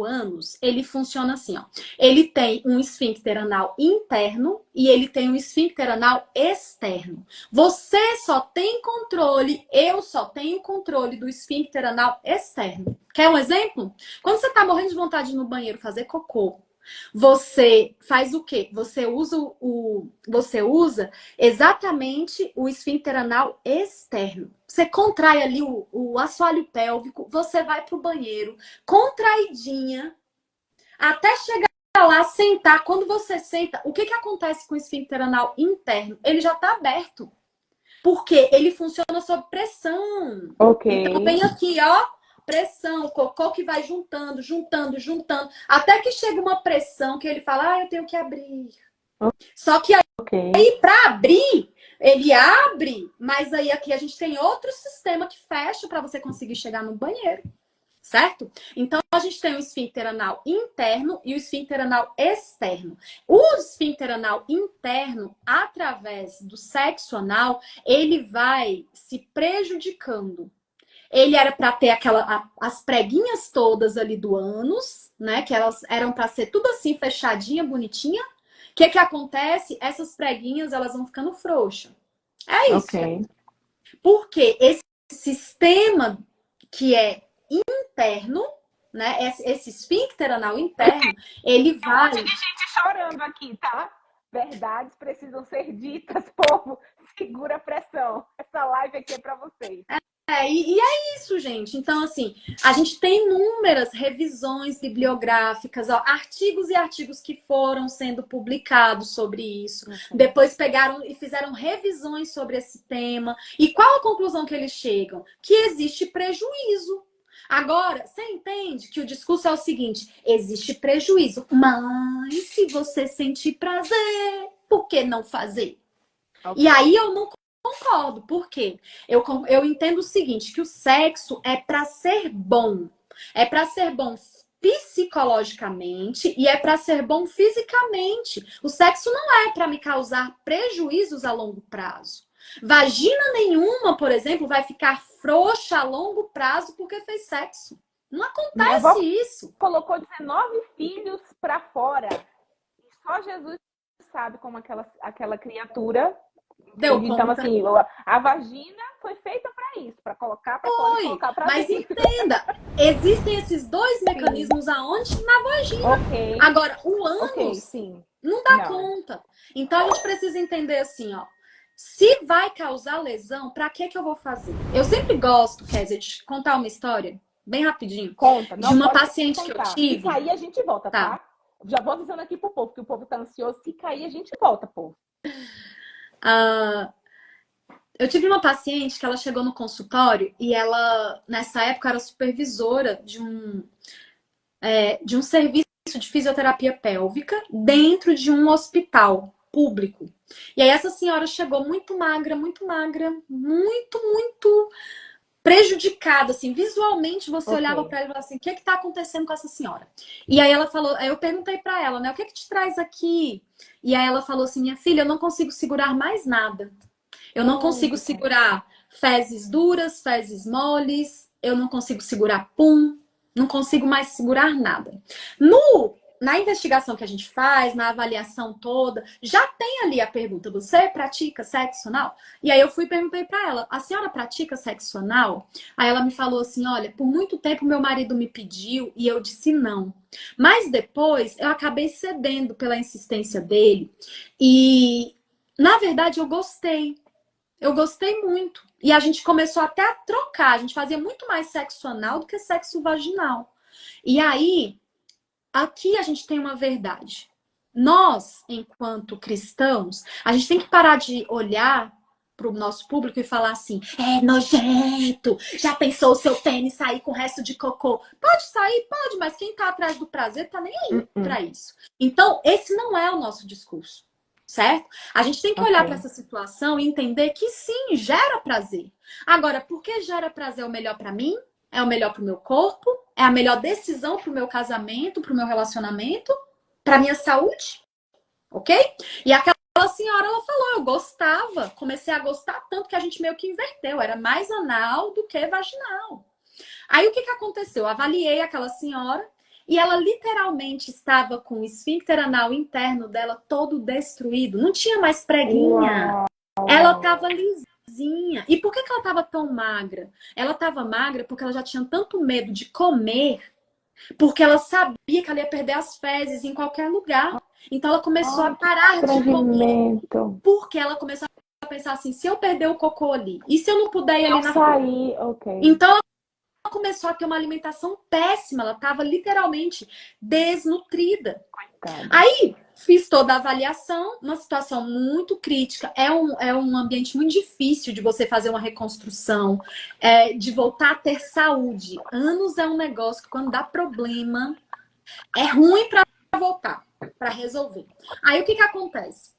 ânus, ele funciona assim, ó. Ele tem um esfíncter anal interno e ele tem um esfíncter anal externo. Você só tem controle, eu só tenho controle do esfíncter anal externo. Quer um exemplo? Quando você tá morrendo de vontade de ir no banheiro fazer cocô, você faz o quê? Você usa exatamente o esfíncter anal externo. Você contrai ali o assoalho pélvico, você vai pro banheiro, contraidinha, até chegar lá, sentar. Quando você senta, o que acontece com o esfíncter anal interno? Ele já tá aberto. Porque ele funciona sob pressão. Ok. Então vem aqui, ó. Pressão, o cocô que vai juntando, até que chega uma pressão que ele fala, eu tenho que abrir. Só que aí para abrir, ele abre, mas aí aqui a gente tem outro sistema que fecha para você conseguir chegar no banheiro, certo? Então a gente tem o esfíncter anal interno e o esfíncter anal externo. O esfíncter anal interno, através do sexo anal, ele vai se prejudicando. Ele era para ter as preguinhas todas ali do ânus, né? Que elas eram para ser tudo assim, fechadinha, bonitinha. O que acontece? Essas preguinhas, elas vão ficando frouxas. É isso. Okay. Porque esse sistema que é interno, né? Esse esfíncter anal interno, ele vai... Tem gente chorando aqui, tá? Verdades precisam ser ditas, povo. Segura a pressão. Essa live aqui é para vocês. E é isso, gente. Então, assim, a gente tem inúmeras revisões bibliográficas, ó, artigos e artigos que foram sendo publicados sobre isso. Depois pegaram e fizeram revisões sobre esse tema. E qual a conclusão que eles chegam? Que existe prejuízo. Agora, você entende que o discurso é o seguinte: existe prejuízo, mas se você sentir prazer, por que não fazer? E aí eu não concordo. Por quê? Eu entendo o seguinte, que o sexo é para ser bom. É para ser bom psicologicamente e é para ser bom fisicamente. O sexo não é para me causar prejuízos a longo prazo. Vagina nenhuma, por exemplo, vai ficar frouxa a longo prazo porque fez sexo. Não Minha avó acontece isso. colocou 19 filhos para fora. E só Jesus sabe como aquela criatura Deu então, conta. assim, a vagina foi feita para isso, para colocar para fora e colocar para Mas dentro. entenda, existem esses dois mecanismos aonde? Na vagina. Ok. Agora, o ânus sim. não dá Não. conta. Então, a gente precisa entender assim, ó. Se vai causar lesão, pra que eu vou fazer? Eu sempre gosto, Kézia, de contar uma história, bem rapidinho. Conta. Não, de uma pode paciente que eu contar. tive. Se cair, a gente volta, tá? Já vou avisando aqui pro povo, que o povo tá ansioso. Se cair, a gente volta, povo. Eu tive uma paciente que ela chegou no consultório e ela, nessa época, era supervisora de um serviço de fisioterapia pélvica dentro de um hospital público. E aí essa senhora chegou muito magra, muito prejudicada, assim, visualmente você olhava para ela e falava assim, o que está acontecendo com essa senhora? E aí ela falou, aí eu perguntei para ela, né, o que te traz aqui? E aí ela falou assim, minha filha, eu não consigo segurar mais nada. Eu não consigo segurar fezes duras, fezes moles, eu não consigo segurar pum, não consigo mais segurar nada. Na investigação que a gente faz, na avaliação toda, já tem ali a pergunta: você pratica sexo anal? E aí eu fui e perguntei para ela: a senhora pratica sexo anal? Aí ela me falou assim: olha, por muito tempo meu marido me pediu e eu disse não. Mas depois eu acabei cedendo pela insistência dele e, na verdade, eu gostei. Eu gostei muito. E a gente começou até a trocar. A gente fazia muito mais sexo anal do que sexo vaginal. E aí, aqui a gente tem uma verdade. Nós, enquanto cristãos, a gente tem que parar de olhar para o nosso público e falar assim: é nojento, já pensou o seu pênis sair com o resto de cocô? Pode sair, pode, mas quem tá atrás do prazer tá nem aí para isso. Então, esse não é o nosso discurso. Certo? A gente tem que olhar para essa situação e entender que sim, gera prazer. Agora, por que gera prazer é o melhor para mim? É o melhor para o meu corpo? É a melhor decisão para o meu casamento, para o meu relacionamento? Para minha saúde? Ok? E aquela senhora, ela falou, eu gostava. Comecei a gostar tanto que a gente meio que inverteu. Era mais anal do que vaginal. Aí, o que aconteceu? Eu avaliei aquela senhora. E ela literalmente estava com o esfíncter anal interno dela todo destruído. Não tinha mais preguinha. Uau. Ela estava lisinha. E por que ela estava tão magra? Ela estava magra porque ela já tinha tanto medo de comer, porque ela sabia que ela ia perder as fezes em qualquer lugar. Então ela começou a parar de comer. Porque ela começou a pensar assim, se eu perder o cocô ali, e se eu não puder ir ali na frente? Então ela começou a ter uma alimentação péssima, ela estava literalmente desnutrida. Coitada. Aí fiz toda a avaliação, uma situação muito crítica, é um ambiente muito difícil de você fazer uma reconstrução, de voltar a ter saúde. Ânus é um negócio que quando dá problema, é ruim para voltar, para resolver. Aí o que acontece?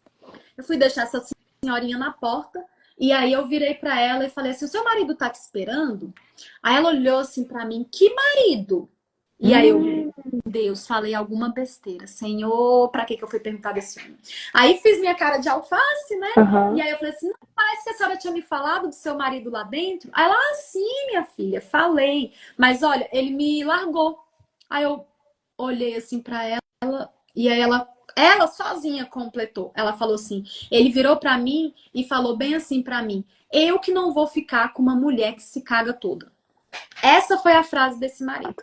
Eu fui deixar essa senhorinha na porta, e aí eu virei para ela e falei assim, o seu marido tá te esperando? Aí ela olhou assim para mim, que marido? E aí eu, meu Deus, falei alguma besteira. Senhor, pra que eu fui perguntar desse homem? Aí fiz minha cara de alface, né? E aí eu falei assim, não, parece que a senhora tinha me falado do seu marido lá dentro. Aí ela, sim, minha filha, falei. Mas olha, ele me largou. Aí eu olhei assim para ela, e aí ela sozinha completou. Ela falou assim, ele virou para mim e falou bem assim para mim, eu que não vou ficar com uma mulher que se caga toda. Essa foi a frase desse marido.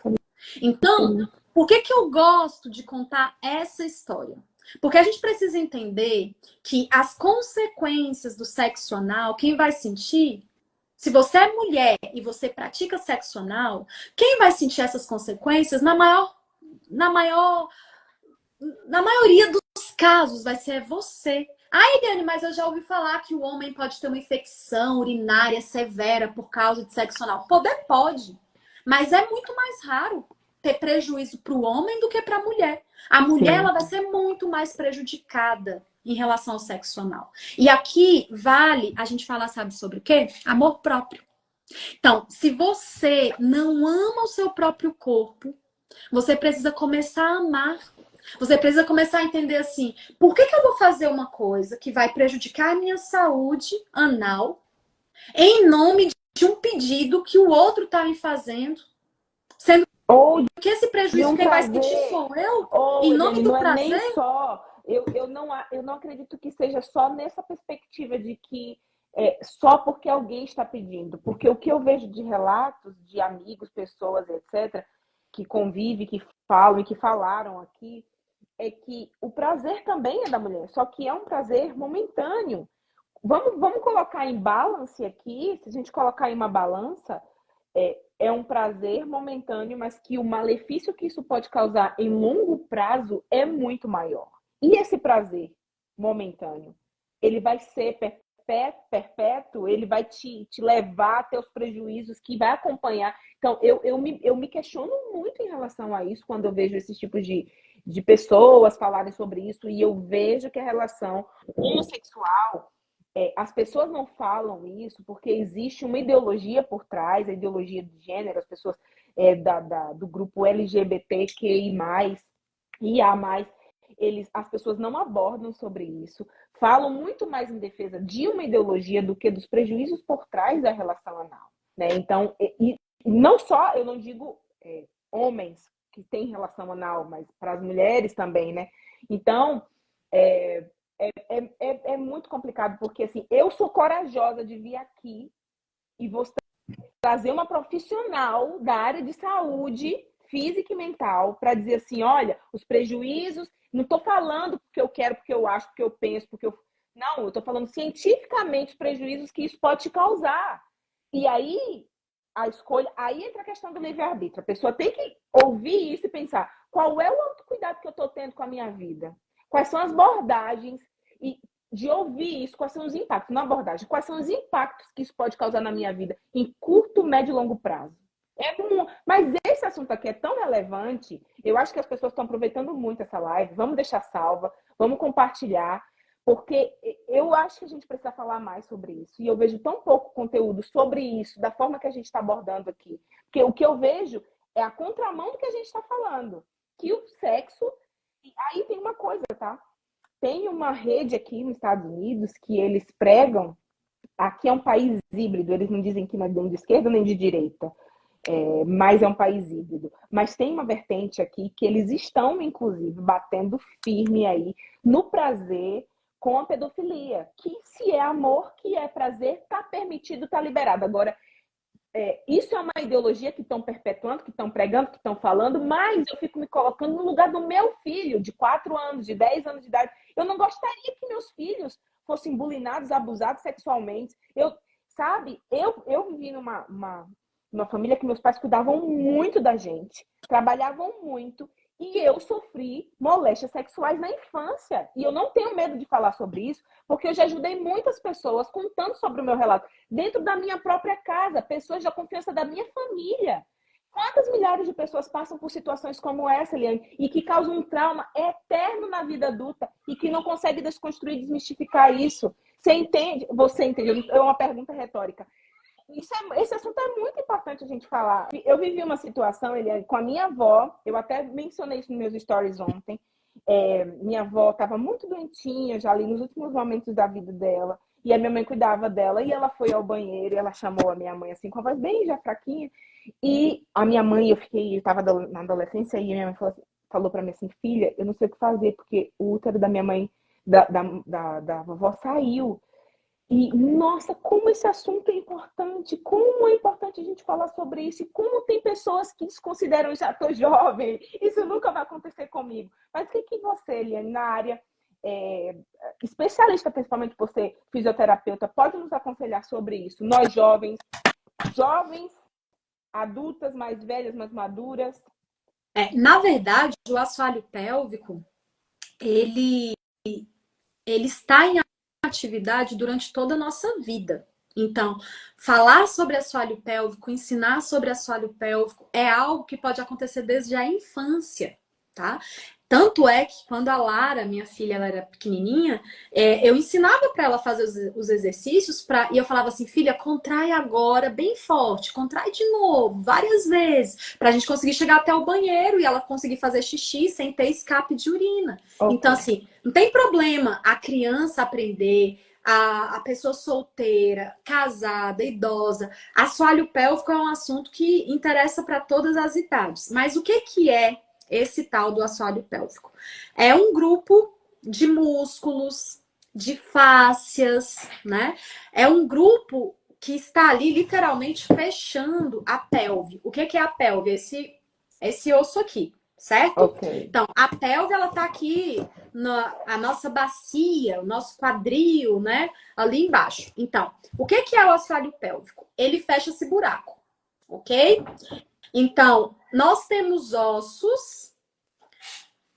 Então, por que eu gosto de contar essa história? Porque a gente precisa entender que as consequências do sexo anal, quem vai sentir Se você é mulher e você pratica sexo anal, quem vai sentir essas consequências na maior, na maioria dos casos vai ser você. Ah, Eliane, mas eu já ouvi falar que o homem pode ter uma infecção urinária severa por causa de sexo anal. Poder pode, mas é muito mais raro ter prejuízo para o homem do que para a mulher. A mulher ela vai ser muito mais prejudicada em relação ao sexo anal. E aqui vale a gente falar, sabe sobre o quê? Amor próprio. Então, se você não ama o seu próprio corpo, você precisa começar a amar. Você precisa começar a entender assim, por que eu vou fazer uma coisa que vai prejudicar a minha saúde anal em nome de um pedido que o outro está me fazendo, sendo Ou que esse de prejuízo um quem vai prazer, sentir sou eu, ou em nome Eliane, do não é nem prazer? só. Eu não acredito que seja só nessa perspectiva de que só porque alguém está pedindo. Porque o que eu vejo de relatos de amigos, pessoas, etc., que convivem, que falam e que falaram aqui, é que o prazer também é da mulher, só que é um prazer momentâneo. Vamos colocar em balance aqui, se a gente colocar em uma balança, é um prazer momentâneo, mas que o malefício que isso pode causar em longo prazo é muito maior. E esse prazer momentâneo, ele vai ser perpétuo, ele vai te levar a ter os prejuízos que vai acompanhar. Então, eu me questiono muito em relação a isso, quando eu vejo esses tipos de pessoas falarem sobre isso, e eu vejo que a relação homossexual as pessoas não falam isso porque existe uma ideologia por trás, a ideologia de gênero, as pessoas do grupo LGBTQI+, IA+, as pessoas não abordam sobre isso, falam muito mais em defesa de uma ideologia do que dos prejuízos por trás da relação anal. Né? Então, não só, eu não digo homens que têm relação anal, mas para as mulheres também, né? Então, é muito complicado, porque assim, eu sou corajosa de vir aqui e vou trazer uma profissional da área de saúde física e mental para dizer assim, olha, os prejuízos, não estou falando porque eu quero, porque eu acho, porque eu penso, porque eu... Não, eu estou falando cientificamente os prejuízos que isso pode te causar. E aí, a escolha, aí entra a questão do livre-arbítrio. A pessoa tem que ouvir isso e pensar, qual é o autocuidado que eu estou tendo com a minha vida? Quais são as abordagens e de ouvir isso, quais são os impactos, não abordagem, quais são os impactos que isso pode causar na minha vida em curto, médio e longo prazo. Mas esse assunto aqui é tão relevante, eu acho que as pessoas estão aproveitando muito essa live, vamos deixar salva, vamos compartilhar, porque eu acho que a gente precisa falar mais sobre isso, e eu vejo tão pouco conteúdo sobre isso, da forma que a gente está abordando aqui, porque o que eu vejo é a contramão do que a gente está falando, que o sexo, e aí tem uma coisa, tá? Tem uma rede aqui nos Estados Unidos que eles pregam. Aqui é um país híbrido, eles não dizem que não é nem de esquerda nem de direita, mas é um país híbrido. Mas tem uma vertente aqui que eles estão, inclusive, batendo firme aí no prazer com a pedofilia. Que se é amor, que é prazer, está permitido, está liberado. Agora, isso é uma ideologia que estão perpetuando, que estão pregando, que estão falando, mas eu fico me colocando no lugar do meu filho, de 4 anos, de 10 anos de idade. Eu não gostaria que meus filhos fossem bulinados, abusados sexualmente. Eu vivi numa família que meus pais cuidavam muito da gente, trabalhavam muito, e eu sofri moléstias sexuais na infância. E eu não tenho medo de falar sobre isso, porque eu já ajudei muitas pessoas contando sobre o meu relato. Dentro da minha própria casa, pessoas da confiança da minha família. Quantas milhares de pessoas passam por situações como essa, Eliane, e que causam um trauma eterno na vida adulta e que não consegue desconstruir, desmistificar isso? Você entende? Você entende? É uma pergunta retórica. Esse assunto é muito importante a gente falar. Eu vivi uma situação, Eliane, com a minha avó, eu até mencionei isso nos meus stories ontem. Minha avó estava muito doentinha, já ali nos últimos momentos da vida dela, e a minha mãe cuidava dela, e ela foi ao banheiro, e ela chamou a minha mãe assim, com a voz bem já fraquinha, e a minha mãe, eu estava na adolescência, e a minha mãe falou para mim assim, filha, eu não sei o que fazer, porque o útero da minha mãe, da vovó saiu. E, nossa, como esse assunto é importante, como é importante a gente falar sobre isso, e como tem pessoas que desconsideram, já tô jovem, isso nunca vai acontecer comigo. Mas o que você, Eliane, na área especialista, principalmente por ser fisioterapeuta, pode nos aconselhar sobre isso? Nós jovens, adultas, mais velhas, mais maduras. Na verdade, o assoalho pélvico, ele está em atividade durante toda a nossa vida. Então, falar sobre assoalho pélvico, ensinar sobre assoalho pélvico é algo que pode acontecer desde a infância, tá? Tanto é que quando a Lara, minha filha, ela era pequenininha, eu ensinava para ela fazer os exercícios e eu falava assim, filha, contrai agora bem forte, contrai de novo, várias vezes, para a gente conseguir chegar até o banheiro e ela conseguir fazer xixi sem ter escape de urina. Okay. Então, assim, não tem problema a criança aprender, a pessoa solteira, casada, idosa. Assoalho pélvico é um assunto que interessa para todas as idades. Mas o que é esse tal do assoalho pélvico? É um grupo de músculos, de fáscias, né? É um grupo que está ali literalmente fechando a pelve. O que é a pelve? Esse osso aqui, certo? Okay. Então, a pelve, ela tá aqui, a nossa bacia, o nosso quadril, né? Ali embaixo. Então, o que é o assoalho pélvico? Ele fecha esse buraco, ok? Então, nós temos ossos.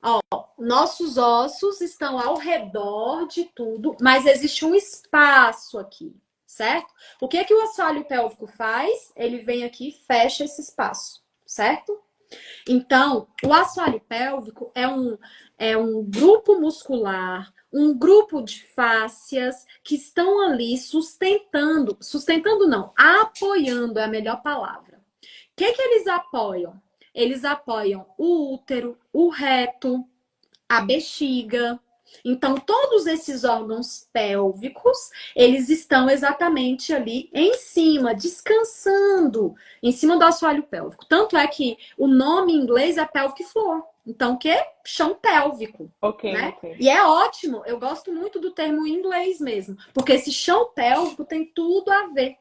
Ó, nossos ossos estão ao redor de tudo, mas existe um espaço aqui, certo? O que o assoalho pélvico faz? Ele vem aqui e fecha esse espaço, certo? Então, o assoalho pélvico é um grupo muscular, um grupo de fáscias que estão ali sustentando não, apoiando é a melhor palavra. O que eles apoiam? Eles apoiam o útero, o reto, a bexiga. Então, todos esses órgãos pélvicos, eles estão exatamente ali em cima, descansando, em cima do assoalho pélvico. Tanto é que o nome em inglês é pelvic floor. Então, o quê? Chão pélvico. Ok, né? ok. E é ótimo, eu gosto muito do termo em inglês mesmo, porque esse chão pélvico tem tudo a ver.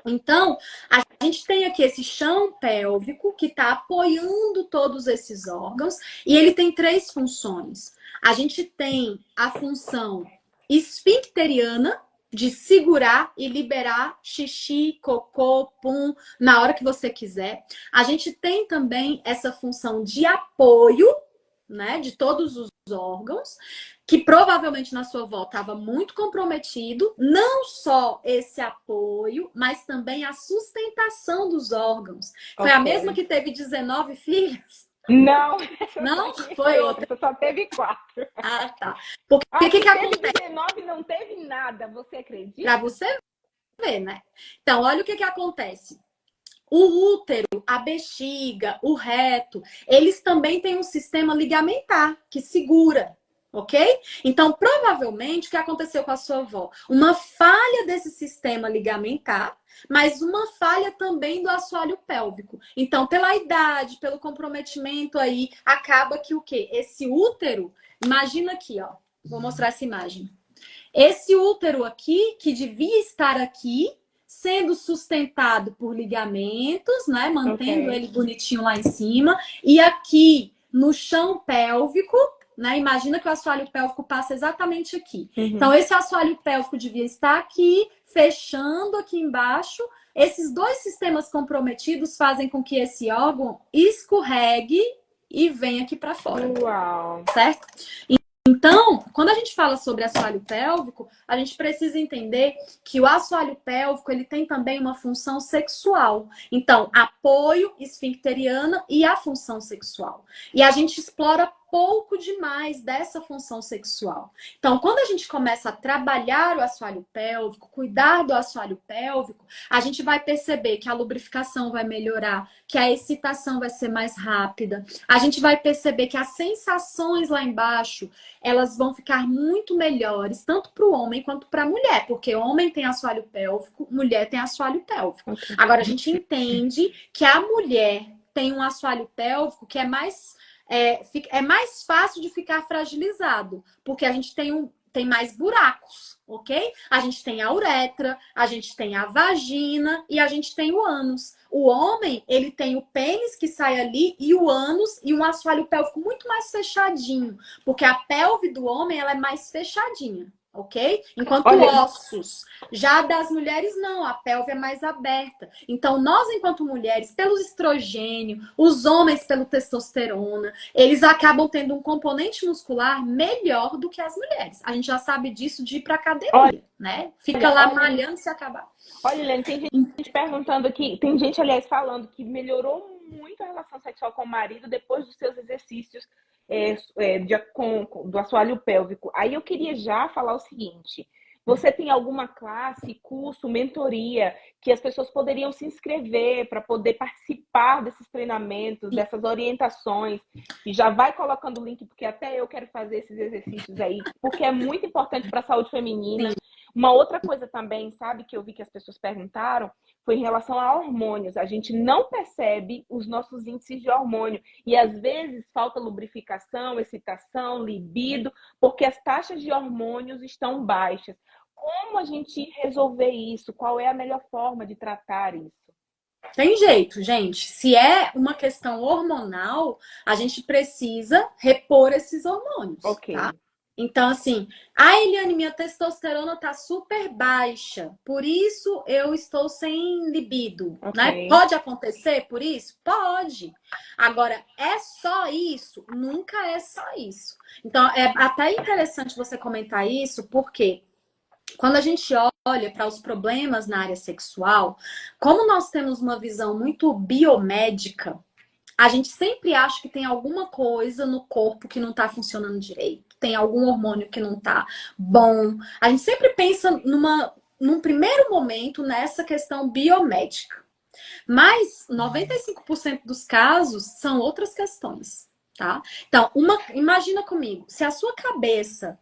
Então, a gente tem aqui esse chão pélvico que está apoiando todos esses órgãos e ele tem 3 funções. A gente tem a função esfincteriana, de segurar e liberar xixi, cocô, pum, na hora que você quiser. A gente tem também essa função de apoio, né, de todos os órgãos, que provavelmente na sua avó estava muito comprometido, não só esse apoio, mas também a sustentação dos órgãos. Foi a mesma que teve 19 filhos? Não, não foi outra. Você só teve 4. Ah, tá. Porque o que teve acontece? 19 não teve nada, você acredita? Para você ver, né? Então, olha o que acontece. O útero, a bexiga, o reto, eles também têm um sistema ligamentar que segura, ok? Então, provavelmente, o que aconteceu com a sua avó? Uma falha desse sistema ligamentar, mas uma falha também do assoalho pélvico. Então, pela idade, pelo comprometimento aí, acaba que o quê? Esse útero, imagina aqui, ó. Vou mostrar essa imagem. Esse útero aqui, que devia estar aqui, sendo sustentado por ligamentos, né? Mantendo ele bonitinho lá em cima. E aqui no chão pélvico, né? Imagina que o assoalho pélvico passa exatamente aqui. Uhum. Então, esse assoalho pélvico devia estar aqui, fechando aqui embaixo. Esses 2 sistemas comprometidos fazem com que esse órgão escorregue e venha aqui para fora. Uau! Certo? Então, quando a gente fala sobre assoalho pélvico, a gente precisa entender que o assoalho pélvico ele tem também uma função sexual. Então, apoio esfincteriano e a função sexual. E a gente explora pouco demais dessa função sexual. Então, quando a gente começa a trabalhar o assoalho pélvico, cuidar do assoalho pélvico, a gente vai perceber que a lubrificação vai melhorar, que a excitação vai ser mais rápida. A gente vai perceber que as sensações lá embaixo, elas vão ficar muito melhores, tanto para o homem quanto para a mulher, porque homem tem assoalho pélvico, mulher tem assoalho pélvico. Agora, a gente entende que a mulher tem um assoalho pélvico que é mais fácil de ficar fragilizado, porque a gente tem tem mais buracos, ok? A gente tem a uretra, a gente tem a vagina e a gente tem o ânus. O homem, ele tem o pênis que sai ali e o ânus e um assoalho pélvico muito mais fechadinho, porque a pelve do homem, ela é mais fechadinha, ok? Enquanto Olha, ossos, já das mulheres não, a pelve é mais aberta. Então, nós, enquanto mulheres, pelo estrogênio, os homens pelo testosterona, eles acabam tendo um componente muscular melhor do que as mulheres. A gente já sabe disso de ir pra academia, né? Fica lá malhando se acabar. olha, Helene, tem gente perguntando aqui, tem gente, aliás, falando que melhorou muito a relação sexual com o marido depois dos seus exercícios do assoalho pélvico. Aí eu queria já falar o seguinte: você tem alguma classe, curso, mentoria que as pessoas poderiam se inscrever para poder participar desses treinamentos, dessas orientações? E já vai colocando o link, porque até eu quero fazer esses exercícios aí, porque é muito importante para a saúde feminina. Uma outra coisa também, sabe, que eu vi que as pessoas perguntaram, foi em relação a hormônios. A gente não percebe os nossos índices de hormônio. E às vezes falta lubrificação, excitação, libido, porque as taxas de hormônios estão baixas. Como a gente resolver isso? Qual é a melhor forma de tratar isso? Tem jeito, gente. Se é uma questão hormonal, a gente precisa repor esses hormônios, Ok. tá? Então, assim, Eliane, minha testosterona tá super baixa, por isso eu estou sem libido, né? Pode acontecer por isso? Pode. Agora, é só isso? Nunca é só isso. Então, é até interessante você comentar isso, porque quando a gente olha para os problemas na área sexual, como nós temos uma visão muito biomédica, a gente sempre acha que tem alguma coisa no corpo que não está funcionando direito, tem algum hormônio que não está bom. A gente sempre pensa num primeiro momento nessa questão biomédica. Mas 95% dos casos são outras questões, tá? Então, imagina comigo, se a sua cabeça,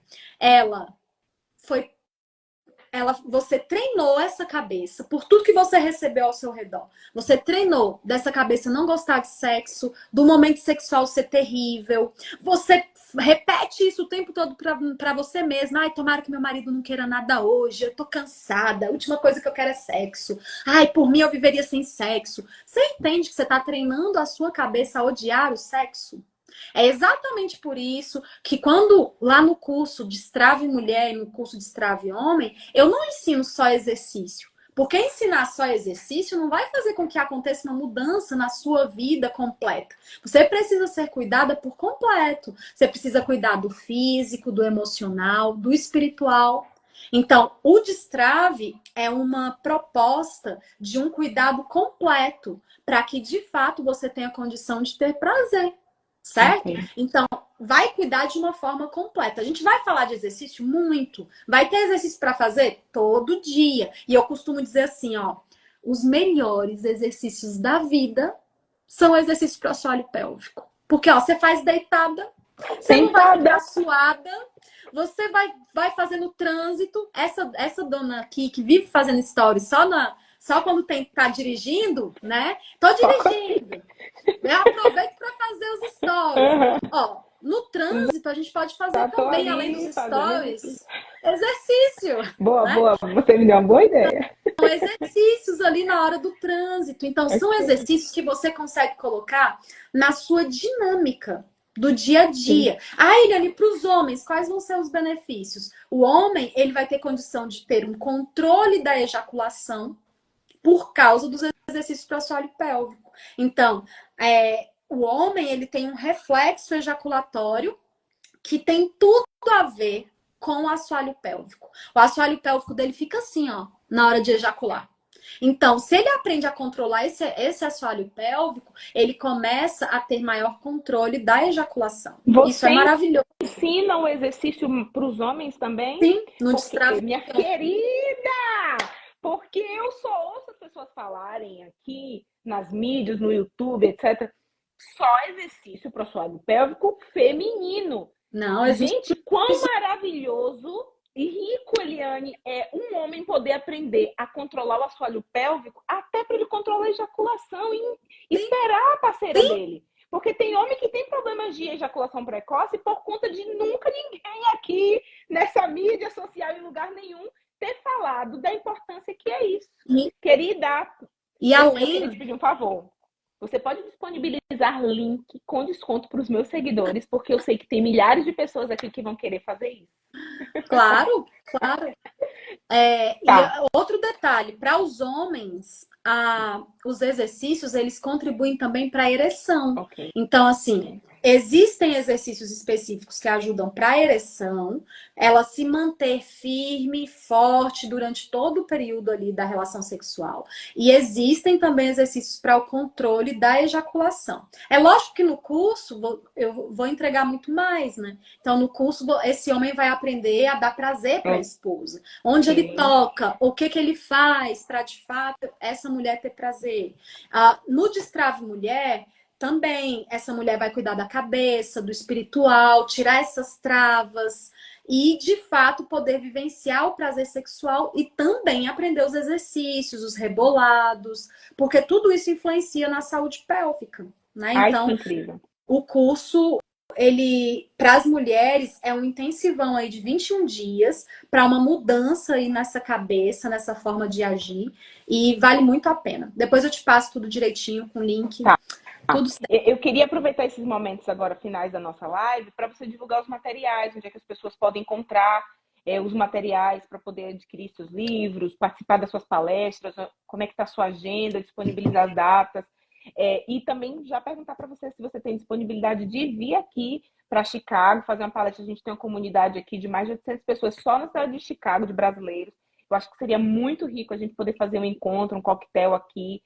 você treinou essa cabeça por tudo que você recebeu ao seu redor. Você treinou dessa cabeça não gostar de sexo, do momento sexual ser terrível. Você repete isso o tempo todo pra você mesma. Ai, tomara que meu marido não queira nada hoje. Eu tô cansada. A última coisa que eu quero é sexo. Ai, por mim eu viveria sem sexo. Você entende que você tá treinando a sua cabeça a odiar o sexo? É exatamente por isso que quando lá no curso Destrave Mulher e no curso Destrave Homem, eu não ensino só exercício. Porque ensinar só exercício não vai fazer com que aconteça uma mudança na sua vida completa. Você precisa ser cuidada por completo. Você precisa cuidar do físico, do emocional, do espiritual. Então, o Destrave é uma proposta de um cuidado completo para que, de fato, você tenha condição de ter prazer. Certo? Então, vai cuidar de uma forma completa. A gente vai falar de exercício muito. Vai ter exercício para fazer todo dia. E eu costumo dizer assim, ó, os melhores exercícios da vida são exercícios para o assoalho pélvico. Porque, ó, você faz deitada, você não vai ficar suada, você vai fazendo trânsito. Essa dona aqui que vive fazendo stories só quando tá dirigindo, né? Tô dirigindo. Eu aproveito para fazer os stories. Ó, no trânsito a gente pode fazer também, além dos stories, exercício. Boa, você me deu uma boa ideia. São exercícios ali na hora do trânsito. Então, são exercícios que você consegue colocar na sua dinâmica do dia a dia. Eliane, para os homens, quais vão ser os benefícios? O homem, ele vai ter condição de ter um controle da ejaculação por causa dos exercícios para o assoalho pélvico. Então, o homem, ele tem um reflexo ejaculatório que tem tudo a ver com o assoalho pélvico. O assoalho pélvico dele fica assim, ó, na hora de ejacular. Então, se ele aprende a controlar esse assoalho pélvico, ele começa a ter maior controle da ejaculação. Isso é maravilhoso. Ensina o exercício para os homens também? Sim, no Destrave. Minha querida! Porque eu só ouço as pessoas falarem aqui nas mídias, no YouTube, etc. Só exercício para o assoalho pélvico feminino. Não, existe. Gente, quão maravilhoso e rico, Eliane, é um homem poder aprender a controlar o assoalho pélvico até para ele controlar a ejaculação e esperar a parceira dele. Porque tem homem que tem problemas de ejaculação precoce por conta de nunca ninguém aqui nessa mídia social, em lugar nenhum, ter falado da importância que é isso. Querida, E eu queria te além, pedir um favor. Você pode disponibilizar link com desconto para os meus seguidores, porque eu sei que tem milhares de pessoas aqui que vão querer fazer isso. claro, claro. Tá. E outro detalhe, para os homens, os exercícios, eles contribuem também para a ereção. Ok. Então, assim, existem exercícios específicos que ajudam para a ereção, ela se manter firme, forte durante todo o período ali da relação sexual. E existem também exercícios para o controle da ejaculação. É lógico que no curso eu vou entregar muito mais, né? Então, no curso, esse homem vai aprender a dar prazer para a esposa. Onde ele toca, o que ele faz para, de fato, essa mulher ter prazer. No Destrave Mulher, também essa mulher vai cuidar da cabeça, do espiritual, tirar essas travas e, de fato, poder vivenciar o prazer sexual e também aprender os exercícios, os rebolados, porque tudo isso influencia na saúde pélvica, né? Ai, Então, que incrível. o curso, ele, para as mulheres, é um intensivão aí de 21 dias para uma mudança aí nessa cabeça, nessa forma de agir, e vale muito a pena. Depois eu te passo tudo direitinho com link, Tá. tudo certo. Eu queria aproveitar esses momentos agora finais da nossa live para você divulgar os materiais, onde é que as pessoas podem encontrar os materiais para poder adquirir seus livros, participar das suas palestras, como é que está a sua agenda, disponibilizar as datas. E também já perguntar para você se você tem disponibilidade de vir aqui para Chicago, fazer uma palestra. A gente tem uma comunidade aqui de mais de 800 pessoas só na cidade de Chicago, de brasileiros. Eu acho que seria muito rico a gente poder fazer um encontro, um coquetel aqui,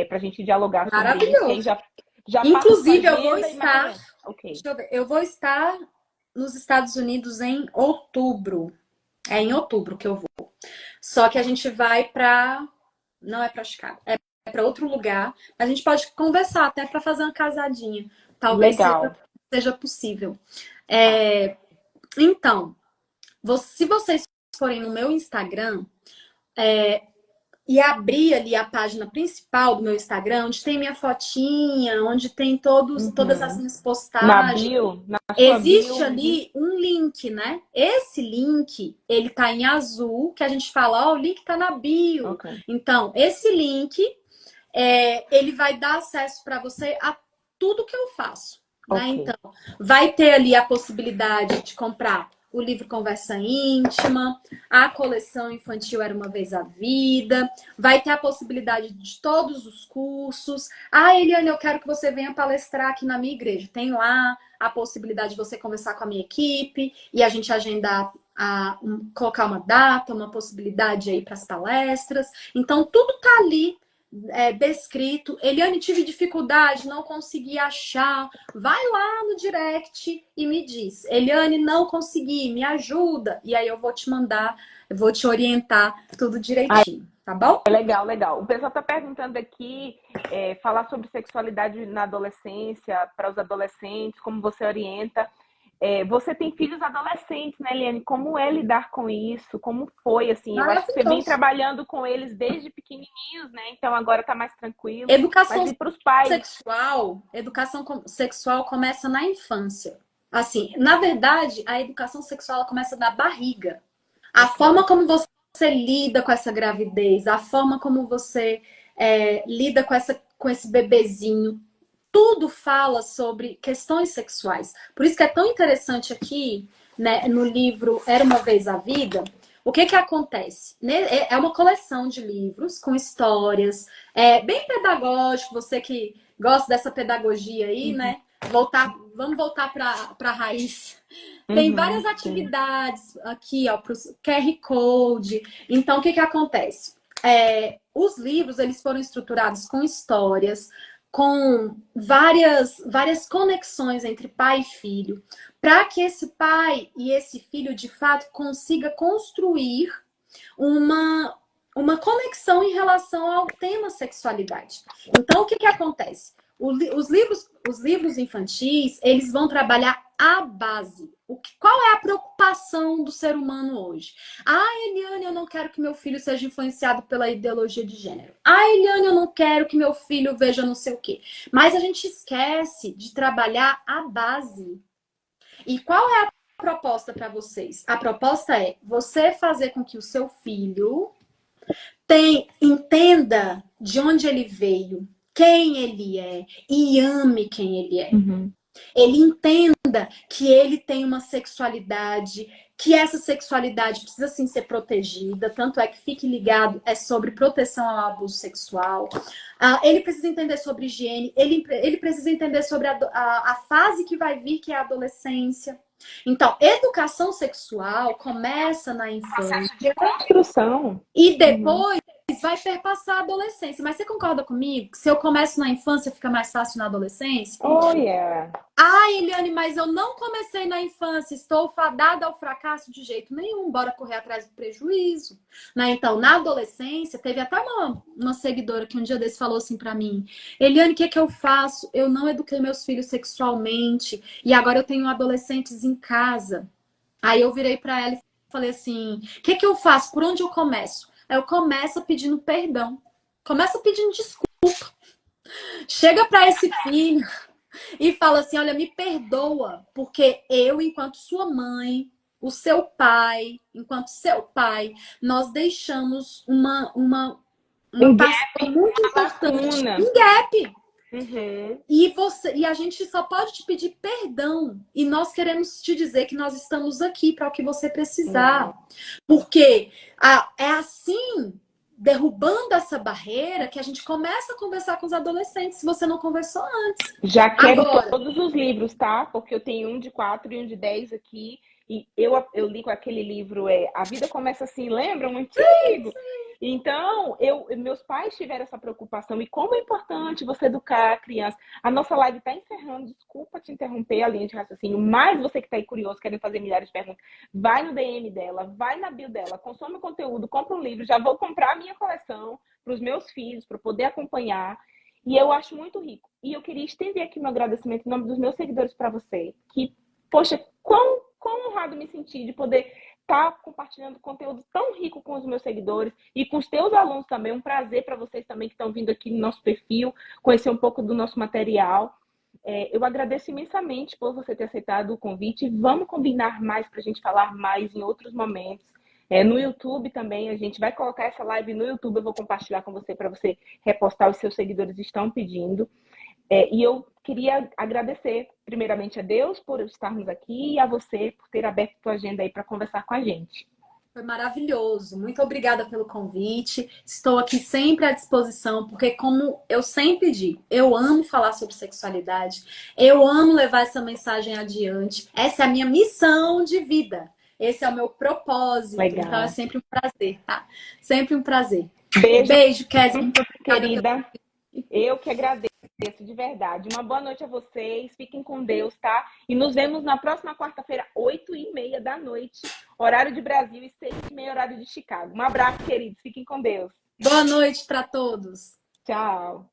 para a gente dialogar sobre isso. Que aí Maravilhoso. já passa a sua Inclusive, eu vou agenda e estar, material. Ok. deixa eu ver, eu vou estar nos Estados Unidos em outubro. É em outubro que eu vou. Só que a gente vai para, não é para Chicago, é para outro lugar. A gente pode conversar até para fazer uma casadinha. Talvez Legal. seja possível. Tá. Então, se vocês forem no meu Instagram e abrir ali a página principal do meu Instagram, onde tem minha fotinha, onde tem todas as minhas Na postagens, bio, na sua existe bio. ali um link, né? Esse link, ele tá em azul, que a gente fala, ó, o link tá na bio. Ok. Então, esse link, ele vai dar acesso para você a tudo que eu faço, né? Ok. Então, vai ter ali a possibilidade de comprar o livro Conversa Íntima, a coleção infantil Era Uma Vez a Vida, vai ter a possibilidade de todos os cursos. Eliane, eu quero que você venha palestrar aqui na minha igreja. Tem lá a possibilidade de você conversar com a minha equipe e a gente agendar, colocar uma data, uma possibilidade aí para as palestras. Então, tudo tá ali descrito. Eliane, tive dificuldade, não consegui achar. Vai lá no direct e me diz. Eliane, não consegui, me ajuda. E aí eu vou te mandar, eu vou te orientar tudo direitinho, tá bom? Legal, legal. O pessoal está perguntando aqui, falar sobre sexualidade na adolescência, para os adolescentes, como você orienta. Você tem filhos adolescentes, né, Eliane? Como é lidar com isso? Como foi, assim? Eu acho que você vem trabalhando com eles desde pequenininhos, né? Então agora está mais tranquilo. Educação Mas e para os pais? Educação sexual começa na infância. Assim, na verdade, a educação sexual ela começa da barriga. A forma como você lida com essa gravidez, a forma como você lida com esse bebezinho, tudo fala sobre questões sexuais. Por isso que é tão interessante aqui, né, no livro Era Uma Vez a Vida, o que acontece? É uma coleção de livros com histórias, bem pedagógico, você que gosta dessa pedagogia aí, né? Vamos voltar para a raiz. Tem várias atividades aqui, ó, para o QR Code. Então, o que acontece? Os livros, eles foram estruturados com histórias, com várias conexões entre pai e filho, para que esse pai e esse filho, de fato, consiga construir uma conexão em relação ao tema sexualidade. Então, o que acontece? Os livros infantis, eles vão trabalhar a base. Qual é a preocupação do ser humano hoje? Eliane, eu não quero que meu filho seja influenciado pela ideologia de gênero. Eliane, eu não quero que meu filho veja não sei o quê. Mas a gente esquece de trabalhar a base. E qual é a proposta para vocês? A proposta é você fazer com que o seu filho entenda de onde ele veio, quem ele é e ame quem ele é. Uhum. Ele entenda que ele tem uma sexualidade, que essa sexualidade precisa sim ser protegida, tanto é que fique ligado, é sobre proteção ao abuso sexual. Ele precisa entender sobre higiene, ele precisa entender sobre a fase que vai vir, que é a adolescência. Então, educação sexual começa na infância. De construção. E depois vai perpassar a adolescência. Mas você concorda comigo que se eu começo na infância, fica mais fácil na adolescência? Oh, yeah. Eliane, mas eu não comecei na infância, estou fadada ao fracasso de jeito nenhum, bora correr atrás do prejuízo. Né? Então, na adolescência, teve até uma seguidora que um dia desse falou assim pra mim: Eliane, o que é que eu faço? Eu não eduquei meus filhos sexualmente e agora eu tenho adolescentes em casa. Aí eu virei pra ela e falei assim: o que é que eu faço? Por onde eu começo? Aí eu começo pedindo perdão. Começa pedindo desculpa. Chega pra esse filho e fala assim: olha, me perdoa, porque eu, enquanto sua mãe, o seu pai, enquanto seu pai, nós deixamos uma parcela muito importante. Um gap. Uhum. E a gente só pode te pedir perdão. E nós queremos te dizer que nós estamos aqui para o que você precisar. Porque é assim, derrubando essa barreira, que a gente começa a conversar com os adolescentes, se você não conversou antes. Já quero Agora, todos os livros, tá? Porque eu tenho um de 4 e um de 10 aqui. E eu li com aquele livro, A Vida Começa Assim, lembra? Um antigo. Então, meus pais tiveram essa preocupação. E como é importante você educar a criança. A nossa live está encerrando. Desculpa te interromper a linha de raciocínio. Mas você que está aí curioso, querendo fazer milhares de perguntas, vai no DM dela, vai na bio dela, consome o conteúdo, compra um livro. Já vou comprar a minha coleção para os meus filhos, para poder acompanhar. E eu acho muito rico. E eu queria estender aqui meu agradecimento em nome dos meus seguidores para você. Que, poxa, quão honrado me senti de poder estar compartilhando conteúdo tão rico com os meus seguidores e com os teus alunos também. Um prazer para vocês também que estão vindo aqui no nosso perfil, conhecer um pouco do nosso material. Eu agradeço imensamente por você ter aceitado o convite. Vamos combinar mais para a gente falar mais em outros momentos. No YouTube também, a gente vai colocar essa live no YouTube, eu vou compartilhar com você para você repostar, os seus seguidores estão pedindo. E eu queria agradecer primeiramente a Deus por estarmos aqui e a você por ter aberto a tua agenda aí para conversar com a gente. Foi maravilhoso. Muito obrigada pelo convite. Estou aqui sempre à disposição, porque como eu sempre digo, eu amo falar sobre sexualidade, eu amo levar essa mensagem adiante. Essa é a minha missão de vida. Esse é o meu propósito. Legal. Então é sempre um prazer, tá? Sempre um prazer. Beijo, Kézia. Muito obrigada, querida. Eu que agradeço de verdade. Uma boa noite a vocês. Fiquem com Deus, tá? E nos vemos na próxima quarta-feira, 8h30 da noite, horário de Brasil, e 6h30, horário de Chicago. Um abraço, queridos. Fiquem com Deus. Boa noite para todos. Tchau.